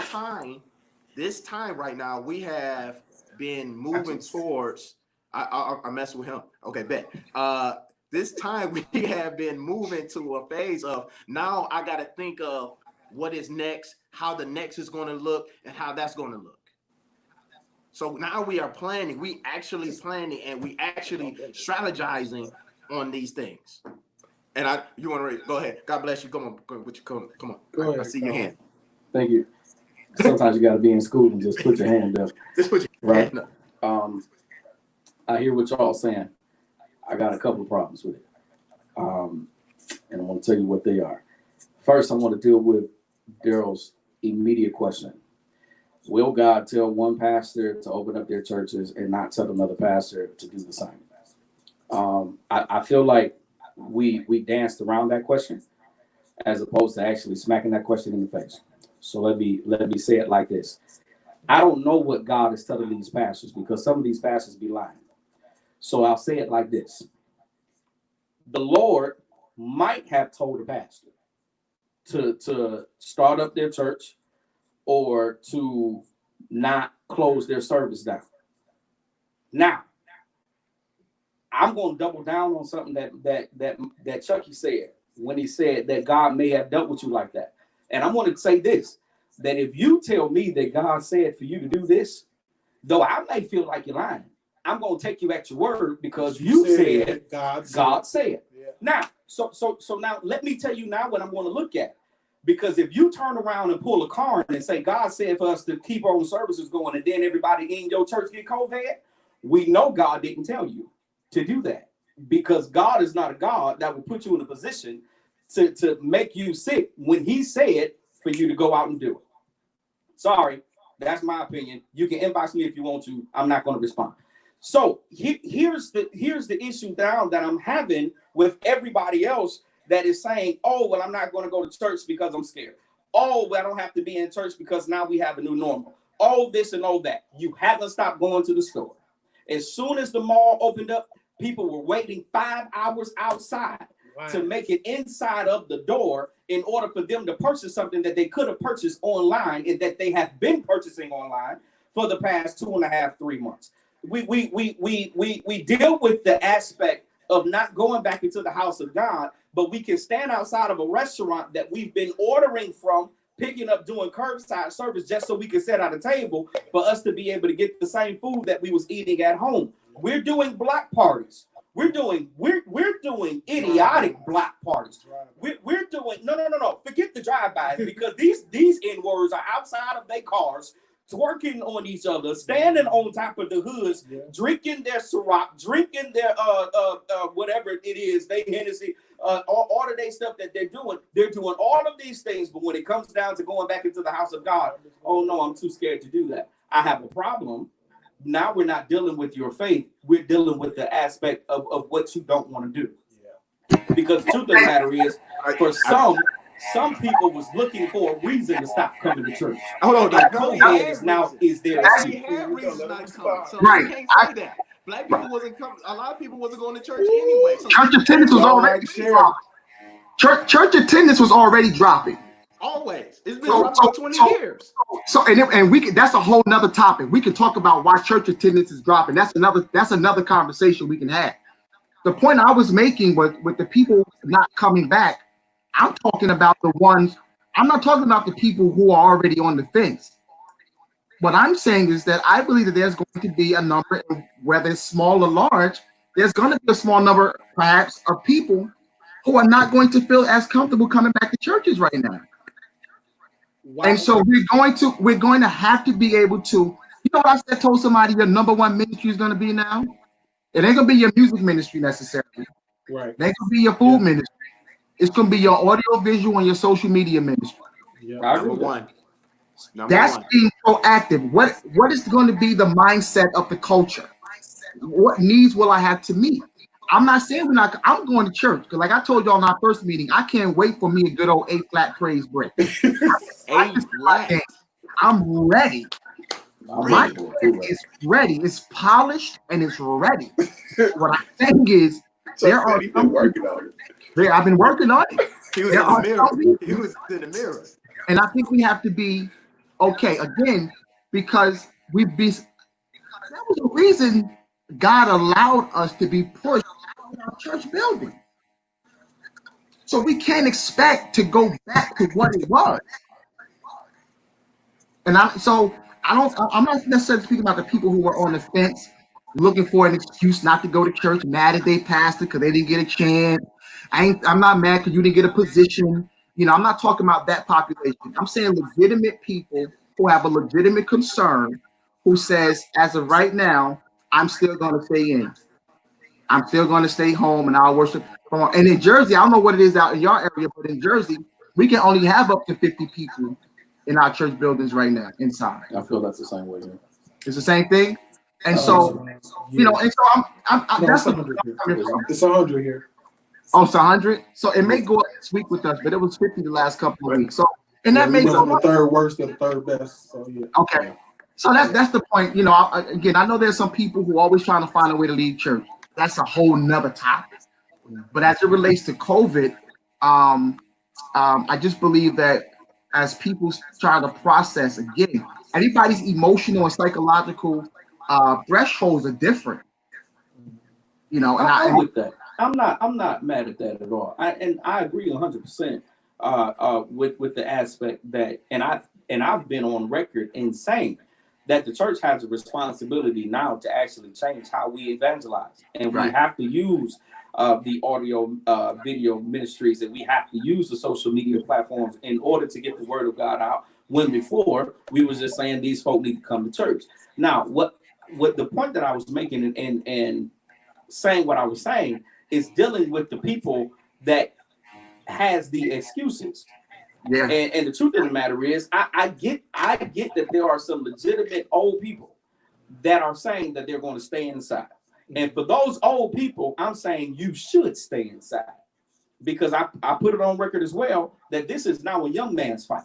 D: time right now, we have been moving towards. I mess with him. Okay, bet. This time we have been moving to a phase of now I got to think of what is next, how the next is going to look, and how that's going to look. So now we are planning. We actually planning, and we actually strategizing on these things. And you want to go ahead? God bless you. Come on. Come on.
B: Go ahead.
D: I see your hand.
A: Thank you. Sometimes you got to be in school and just put your hand up.
D: Just put your hand up.
A: I hear what y'all saying. I got a couple of problems with it. And I want to tell you what they are. First, I want to deal with Daryl's immediate question. Will God tell one pastor to open up their churches and not tell another pastor to do the same? I feel like we danced around that question as opposed to actually smacking that question in the face. So let me say it like this. I don't know what God is telling these pastors because some of these pastors be lying. So I'll say it like this. The Lord might have told a pastor to start up their church or to not close their service down. Now, I'm going to double down on something that Chucky said when he said that God may have dealt with you like that. And I want to say this, that if you tell me that God said for you to do this, though I may feel like you're lying, I'm going to take you at your word because you said God said. Yeah. Now, so now let me tell you now what I'm going to look at. Because if you turn around and pull a card and say, God said for us to keep our own services going, and then everybody in your church get COVID, we know God didn't tell you to do that. Because God is not a God that will put you in a position to make you sick when he said for you to go out and do it. Sorry, that's my opinion. You can inbox me if you want to. I'm not going to respond. So here's the issue now that I'm having with everybody else that is saying, oh, well, I'm not going to go to church because I'm scared. Oh, well, I don't have to be in church because now we have a new normal. All this and all that. You haven't stopped going to the store. As soon as the mall opened up, people were waiting 5 hours outside to make it inside of the door in order for them to purchase something that they could have purchased online and that they have been purchasing online for the past 2.5, 3 months. We deal with the aspect of not going back into the house of God, but we can stand outside of a restaurant that we've been ordering from, picking up, doing curbside service just so we can sit at a table for us to be able to get the same food that we was eating at home. We're doing block parties. We're doing idiotic block parties. We're doing no. Forget the drive-bys, because these N-words are outside of their cars, twerking on each other, standing on top of the hoods, drinking their Ciroc, drinking their whatever it is, they Hennessy, all of their stuff that they're doing. They're doing all of these things, but when it comes down to going back into the house of God, oh no, I'm too scared to do that. I have a problem. Now we're not dealing with your faith. We're dealing with the aspect of what you don't want to do. Because the truth of the matter is, for some people was looking for a reason to stop coming to church.
D: Hold on,
A: COVID is there.
D: We had reasons not to come. So you can't say that. Black people wasn't coming. A lot of people wasn't going to church anyway. So
C: church attendance was already dropping. Church attendance was already dropping.
D: Always. It's been dropping for 20 years.
C: So and we can, that's a whole nother topic. We can talk about why church attendance is dropping. That's another conversation we can have. The point I was making was with the people not coming back, I'm talking about the ones, I'm not talking about the people who are already on the fence. What I'm saying is that I believe that there's going to be a number, whether it's small or large, there's going to be a small number, perhaps, of people who are not going to feel as comfortable coming back to churches right now. Wow. And so we're going to have to be able to, you know what I told somebody your number one ministry is going to be now? It ain't going to be your music ministry necessarily. Right. It ain't going to be your food ministry. It's going to be your audio visual and your social media ministry.
D: Number one.
C: That's being proactive. What is going to be the mindset of the culture? What needs will I have to meet? I'm not saying I'm going to church, because like I told y'all in our first meeting, I can't wait for me a good old A-flat praise break. I'm ready. My is ready. It's polished and it's ready. What I'm saying is there are some working on it. I've been working on it.
D: He was in the mirror. He was in the mirror.
C: And I think we have to be okay again, because that was the reason God allowed us to be pushed in our church building. So we can't expect to go back to what it was. And I'm not necessarily speaking about the people who were on the fence, looking for an excuse not to go to church, mad at their pastor because they didn't get a chance. I'm not mad because you didn't get a position. You know, I'm not talking about that population. I'm saying legitimate people who have a legitimate concern, who says, as of right now, I'm still going to stay in. I'm still going to stay home and I'll worship. And in Jersey, I don't know what it is out in your area, but in Jersey, we can only have up to 50 people in our church buildings right now inside.
A: I feel that's the same way here.
C: It's the same thing. And so, you know, and so I'm that's 100 here.
B: It's 100 here.
C: Oh, it's 100. So it may go up this week with us, but it was 50 the last couple of weeks. So, and that makes
B: the third worst and the third best. So yeah.
C: Okay. So that's the point. You know, again, I know there's some people who are always trying to find a way to leave church. That's a whole nother topic. But as it relates to COVID, I just believe that as people try to process again, everybody's emotional and psychological thresholds are different. You know, and
A: I'm with that. I'm not mad at that at all. I agree 100% with the aspect that, and I've been on record in saying that the church has a responsibility now to actually change how we evangelize, and we have to use the audio video ministries, that we have to use the social media platforms in order to get the word of God out. When before we was just saying these folk need to come to church. Now, what the point that I was making and saying what I was saying is dealing with the people that has the excuses.
C: Yeah.
A: And the truth of the matter is, I get that there are some legitimate old people that are saying that they're going to stay inside. And for those old people, I'm saying you should stay inside, because I put it on record as well that this is now a young man's fight.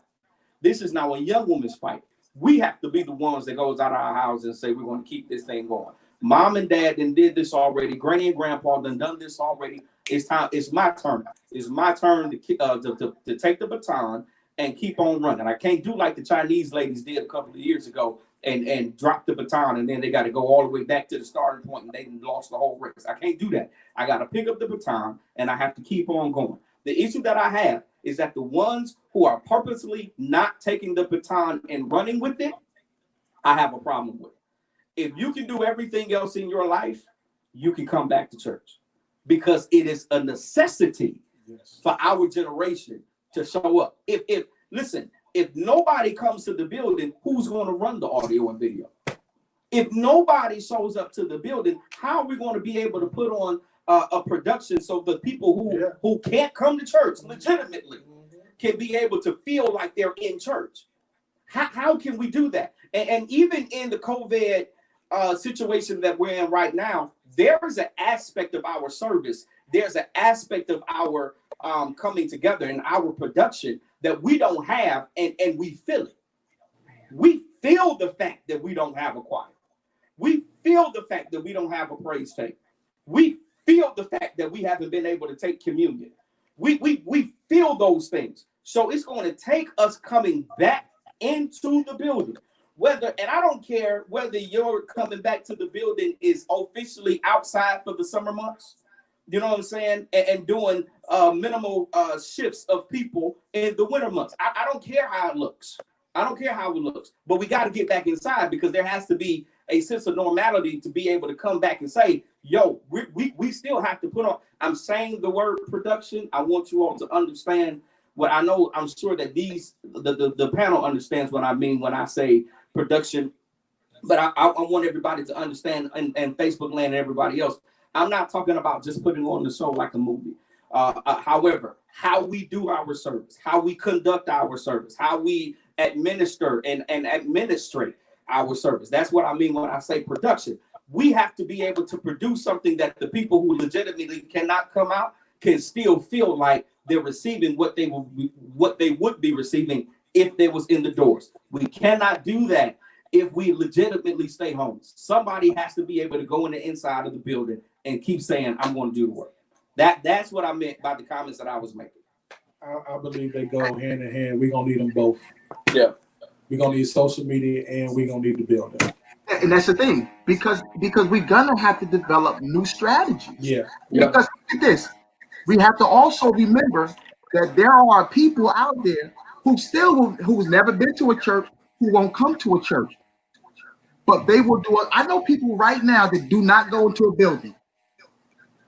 A: This is now a young woman's fight. We have to be the ones that goes out of our house and say we're going to keep this thing going. Mom and dad then did this already. Granny and grandpa done this already. It's time. It's my turn. It's my turn to take the baton and keep on running. I can't do like the Chinese ladies did a couple of years ago and drop the baton, and then they got to go all the way back to the starting point and they lost the whole race. I can't do that. I got to pick up the baton and I have to keep on going. The issue that I have is that the ones who are purposely not taking the baton and running with it, I have a problem with. If you can do everything else in your life, you can come back to church, because it is a necessity for our generation to show up. If nobody comes to the building, who's going to run the audio and video? If nobody shows up to the building, how are we going to be able to put on a production so the people who can't come to church legitimately can be able to feel like they're in church? How can we do that? And even in the COVID situation that we're in right now, there is an aspect of our service. There's an aspect of our coming together and our production that we don't have, and we feel it. We feel the fact that we don't have a choir. We feel the fact that we don't have a praise tape. We feel the fact that we haven't been able to take communion. We feel those things. So it's going to take us coming back into the building. And I don't care whether you're coming back to the building is officially outside for the summer months, you know what I'm saying, and doing minimal shifts of people in the winter months. I don't care how it looks. I don't care how it looks, but we got to get back inside, because there has to be a sense of normality to be able to come back and say, yo, we still have to put on. I'm saying the word production. I want you all to understand what I know. I'm sure that the panel understands what I mean when I say production, but I want everybody to understand, and Facebook land and everybody else, I'm not talking about just putting on the show like a movie. However, how we do our service, how we conduct our service, how we administer and administrate our service. That's what I mean when I say production. We have to be able to produce something that the people who legitimately cannot come out can still feel like they're receiving what they would be receiving if they was in the doors. We cannot do that if we legitimately stay home. Somebody has to be able to go in the inside of the building and keep saying, I'm going to do the work. That's what I meant by the comments that I was making.
B: I believe they go hand in hand. We're going to need them both.
A: Yeah.
B: We're going to need social media, and we're going to need the building.
C: And that's the thing, because we're going to have to develop new strategies.
B: Yeah.
C: Because look at this. We have to also remember that there are people out there who's never been to a church, who won't come to a church, but they will do it. I know people right now that do not go into a building,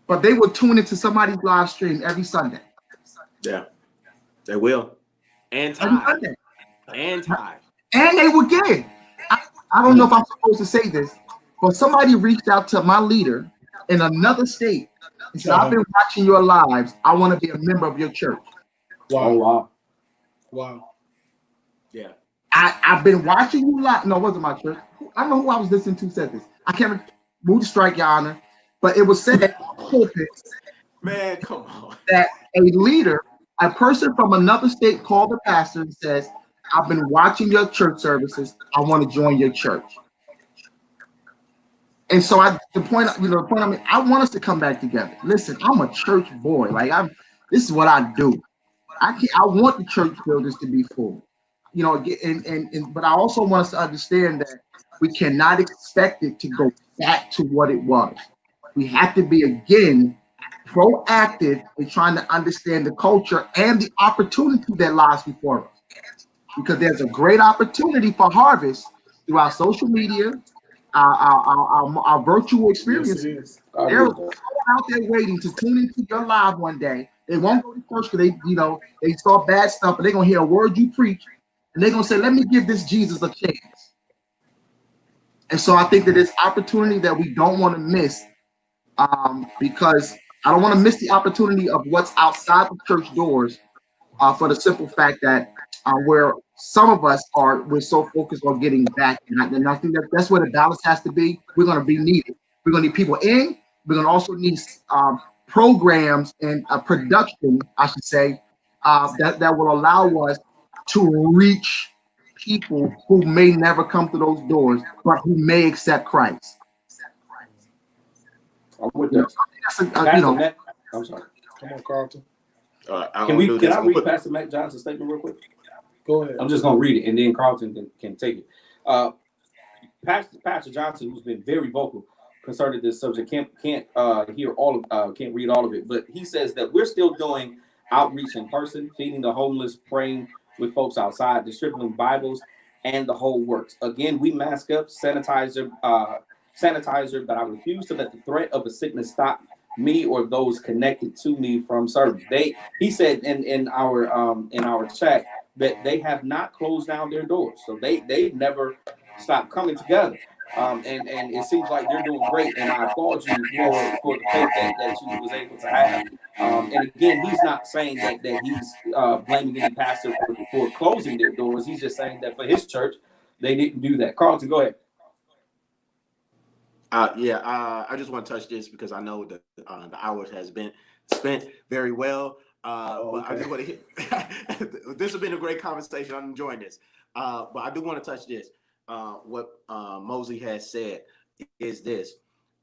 C: but they will tune into somebody's live stream every Sunday.
D: Yeah, they will. And tithe. And tithe.
C: And they will give. I don't know if I'm supposed to say this, but somebody reached out to my leader in another state and said, I've been watching your lives. I want to be a member of your church.
B: Wow.
A: Oh, wow.
B: Wow.
D: Yeah.
C: I've been watching you live. No, it wasn't my church. I don't know who I was listening to said this. I can't move to strike, Your Honor. But it was said in the pulpit,
D: man, come on,
C: that a leader, a person from another state called the pastor and says, I've been watching your church services. I want to join your church. And so the point I mean, I want us to come back together. Listen, I'm a church boy. This is what I do. I want the church buildings to be full. But I also want us to understand that we cannot expect it to go back to what it was. We have to be, again, proactive in trying to understand the culture and the opportunity that lies before us. Because there's a great opportunity for harvest through our social media, our virtual
B: Yes,
C: experiences.
B: it is.
C: They're out there waiting to tune into your live one day. They won't go to church because they saw bad stuff, but they're gonna hear a word you preach, and they're gonna say, "Let me give this Jesus a chance." And so I think that this opportunity that we don't want to miss, because I don't want to miss the opportunity of what's outside the church doors, for the simple fact that where some of us we're so focused on getting back, and I think that's where the balance has to be. We're going to be needed. We're going to need people in. We're going to also need programs and production, I should say, that will allow us to reach people who may never come through those doors, but who may accept Christ.
A: I'm with
C: You know,
A: that.
C: so I think that's
A: Pastor Matt, I'm sorry.
B: Come on, Carlton.
A: Can I read Pastor Matt Johnson's statement real quick?
B: Go ahead.
A: I'm just gonna read it, and then Carlton can take it. Pastor Johnson, who's been very vocal concerning this subject, can't read all of it, but he says that we're still doing outreach in person, feeding the homeless, praying with folks outside, distributing Bibles, and the whole works. Again, we mask up, sanitizer, but I refuse to let the threat of a sickness stop me or those connected to me from serving. He said in our chat that they have not closed down their doors, so they've never stopped coming together. And it seems like they're doing great, and I applaud you for the faith that you was able to have. And again, he's not saying that he's blaming any pastor for closing their doors. He's just saying that for his church, they didn't do that. Carlton, go ahead.
D: I just want to touch this because I know that the hours has been spent very well. But I just want to hit. This has been a great conversation. I'm enjoying this. But I do want to touch this. What Mosley has said is this: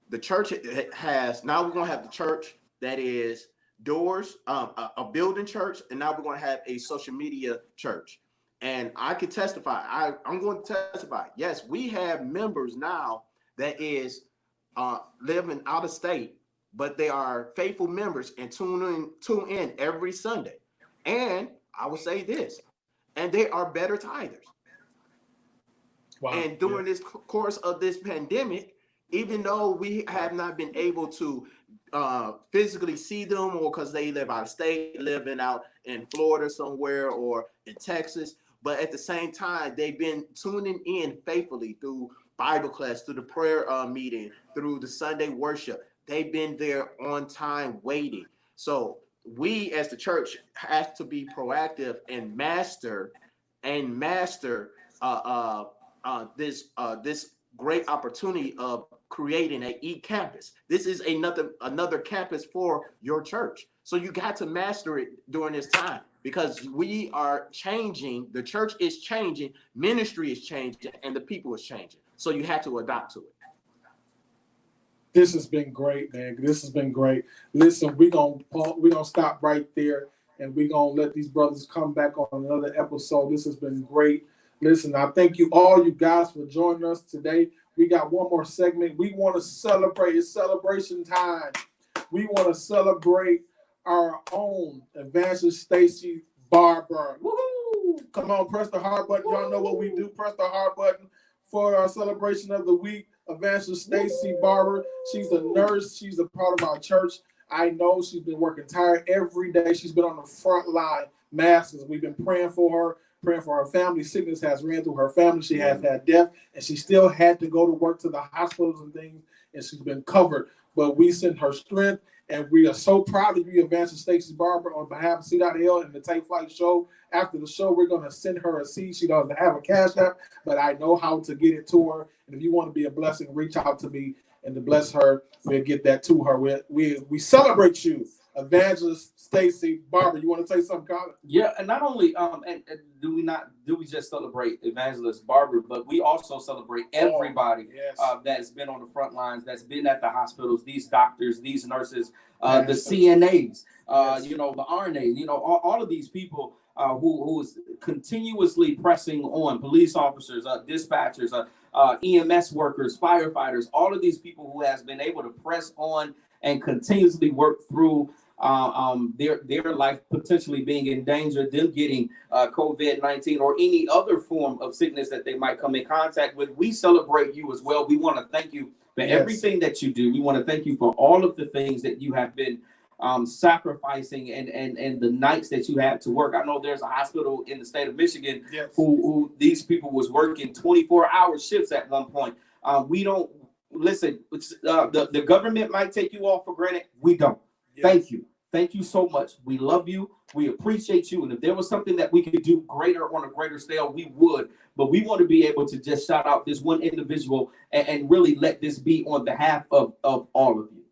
D: the church has now we're going to have the church that is doors, a building church, and now we're going to have a social media church. And I can testify. I'm going to testify. Yes, we have members now that is living out of state, but they are faithful members and tune in every Sunday. And I will say this, and they are better tithers. Wow. And during this course of this pandemic, even though we have not been able to physically see them, or because they live out of state, living out in Florida somewhere or in Texas, but at the same time, they've been tuning in faithfully through Bible class, through the prayer meeting, through the Sunday worship. They've been there on time waiting. So we as the church have to be proactive and master this great opportunity of creating an e-campus. This is another campus for your church. So you got to master it during this time, because we are changing, the church is changing, ministry is changing, and the people is changing. So you have to adapt to it.
B: This has been great, man. This has been greint. Listen, we're gonna stop right there, and we're gonna let these brothers come back on another episode. This has been great. Listen, I thank you all, you guys, for joining us today. We got one more segment. We want to celebrate. It's celebration time. We want to celebrate our own Evangelist Stacy Barber. Woo-hoo! Come on, press the heart button. Y'all know what we do. Press the heart button for our celebration of the week. Evangelist Stacy Barber. She's a nurse. She's a part of our church. I know she's been working tired every day. She's been on the front line. Masses. We've been praying for her. Praying for her family. Sickness has ran through her family. She has had death, and she still had to go to work to the hospitals and things, and she's been covered. But we send her strength, and we are so proud of you, Evangelist Stacy Barber, on behalf of C.L and the TateFlight show. After the show, we're going to send her a seed. She doesn't have a cash app, but I know how to get it to her. And if you want to be a blessing, reach out to me and to bless her. We'll get that to her. We celebrate you, Evangelist Stacy Barber. You want to say something, Colin?
A: Yeah, and not only and do we just celebrate Evangelist Barber, but we also celebrate everybody that's been on the front lines, that's been at the hospitals, these doctors, these nurses, the CNAs, the RNA, all of these people who is continuously pressing on, police officers, dispatchers, EMS workers, firefighters, all of these people who has been able to press on and continuously work through their life potentially being in danger, them getting COVID-19 or any other form of sickness that they might come in contact with. We celebrate you as well. We want to thank you for everything that you do. We want to thank you for all of the things that you have been sacrificing and the nights that you had to work. I know there's a hospital in the state of Michigan who these people was working 24-hour shifts at one point. We don't listen. The government might take you all for granted. We don't. Thank you so much. We love you. We appreciate you. And if there was something that we could do greater on a greater scale, we would. But we want to be able to just shout out this one individual and really let this be on behalf of all of you.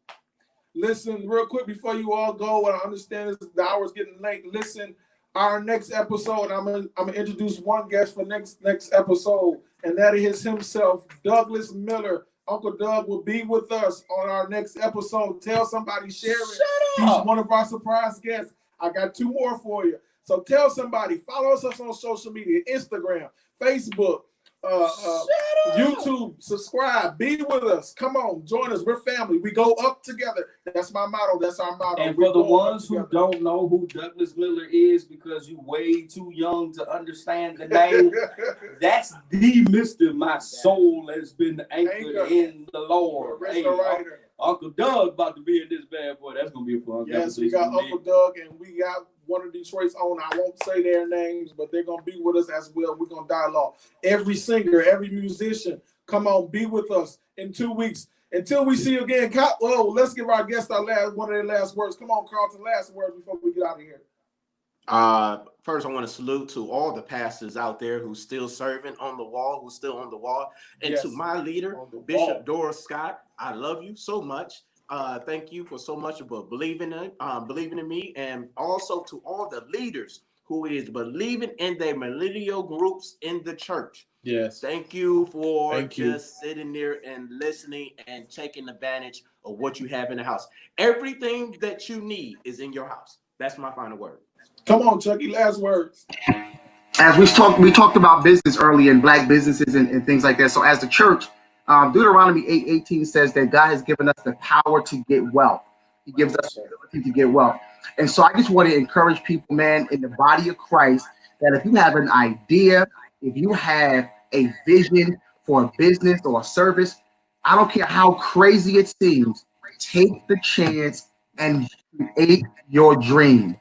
B: Listen, real quick before you all go, and I understand the hour's getting late. Listen, our next episode, I'm gonna introduce one guest for next episode, and that is himself, Douglas Miller. Uncle Doug will be with us on our next episode. Tell somebody, share it. He's one of our surprise guests. I got 2 more for you. So tell somebody, follow us on social media, Instagram, Facebook, YouTube, subscribe, be with us. Come on, join us. We're family. We go up together. That's my motto. That's our motto.
A: And for the ones who don't know who Douglas Miller is because you're way too young to understand the name, that's the Mr. My soul has been anchored in the Lord. Hey, Uncle Doug about to be in this bad boy. That's going to be a fun
B: Yes, we got Uncle Doug, and we got one of Detroit's own. I won't say their names, but they're going to be with us as well. We're going to dialogue. Every singer, every musician, come on, be with us in 2 weeks. Until we see you again. Let's give our guest one of their last words. Come on, Carlton, last words before we get out of here.
D: First, I want to salute to all the pastors out there who's still serving on the wall, who's still on the wall. And to my leader, Bishop Doris Scott, I love you so much. Thank you for so much about believing in me, and also to all the leaders who is believing in their millennial groups in the church.
B: Yes.
D: Thank you for just sitting there and listening and taking advantage of what you have in the house. Everything that you need is in your house. That's my final word.
B: Come on, Chucky, last words.
C: As we talked about business earlier and black businesses and things like that. So as the church, Deuteronomy 8:18 says that God has given us the power to get wealth. He gives us the ability to get wealth. And so I just want to encourage people, man, in the body of Christ, that if you have an idea, if you have a vision for a business or a service, I don't care how crazy it seems, take the chance and create your dream.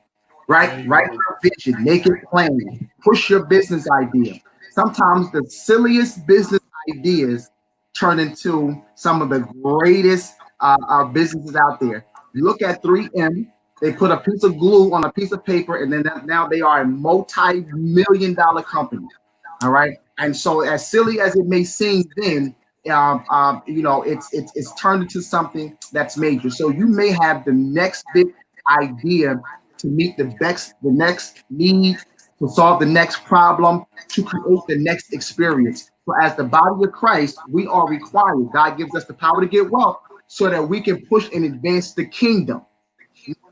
C: Right? Write your vision, make it plain, push your business idea. Sometimes the silliest business ideas turn into some of the greatest businesses out there. Look at 3M. They put a piece of glue on a piece of paper, and then now they are a multi-million-dollar company. All right. And so, as silly as it may seem, then it's turned into something that's major. So you may have the next big idea to meet the next need, to solve the next problem, to create the next experience. So as the body of Christ, we are required. God gives us the power to get wealth so that we can push and advance the kingdom.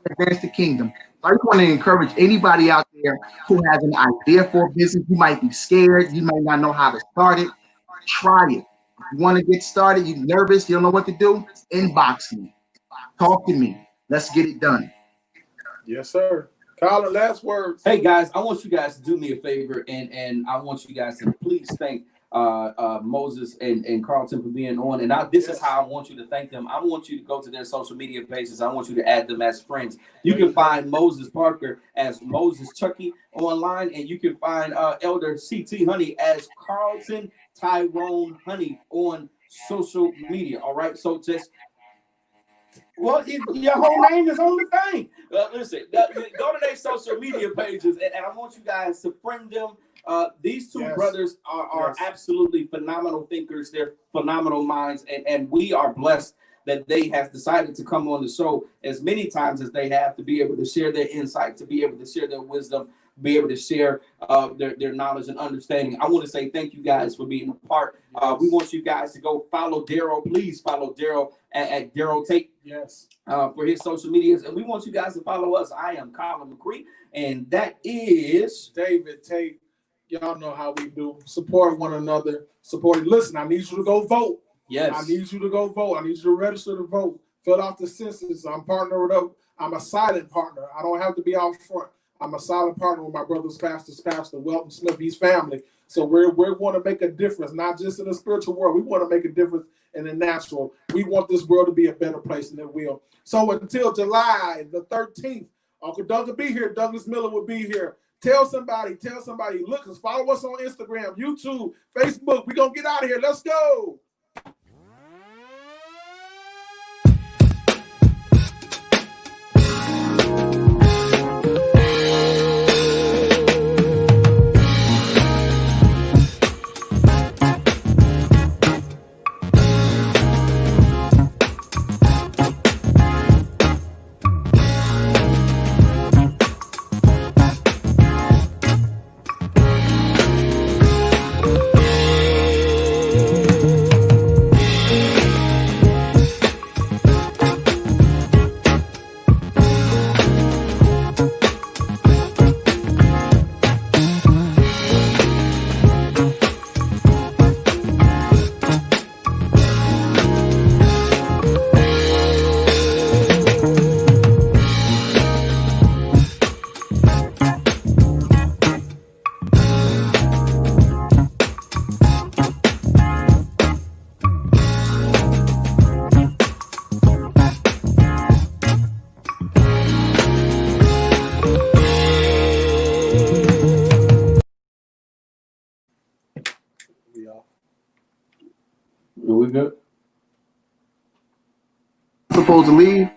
C: Advance the kingdom. So I just want to encourage anybody out there who has an idea for a business. You might be scared. You might not know how to start it. Try it. If you want to get started, you're nervous, you don't know what to do, inbox me. Talk to me. Let's get it done.
B: Yes, sir. Colin, last words.
A: Hey guys, I want you guys to do me a favor, and I want you guys to please thank Moses and Carlton for being on. And this is how I want you to thank them. I want you to go to their social media pages. I want you to add them as friends. You can find Moses Parker as Moses Chucky online, and you can find Elder CT Honey as Carlton Tyrone Honey on social media. All right, so just your whole name is on the thing. Listen, go to their social media pages, and I want you guys to friend them. These two brothers are absolutely phenomenal thinkers. They're phenomenal minds, and we are blessed that they have decided to come on the show as many times as they have, to be able to share their insight, to be able to share their wisdom, be able to share their knowledge and understanding. I want to say thank you guys for being a part. We want you guys to go follow Daryl. Please follow Daryl at Daryl Tate.
B: Yes.
A: For his social medias. And we want you guys to follow us. I am Colin McCree, and that is
B: David Tate. Y'all know how we do. Support one another. Listen, I need you to go vote.
A: Yes.
B: I need you to go vote. I need you to register to vote. Fill out the census. I'm partnered up I'm a silent partner. I don't have to be out front. I'm a silent partner with my brother's Pastor Welton Smith, he's family. So we're going to make a difference, not just in the spiritual world. We want to make a difference in the natural. We want this world to be a better place than it will. So until July the 13th, Uncle Doug will be here. Douglas Miller will be here. Tell somebody. Look, follow us on Instagram, YouTube, Facebook. We're going to get out of here. Let's go.
A: Are we good?
C: Supposed to leave.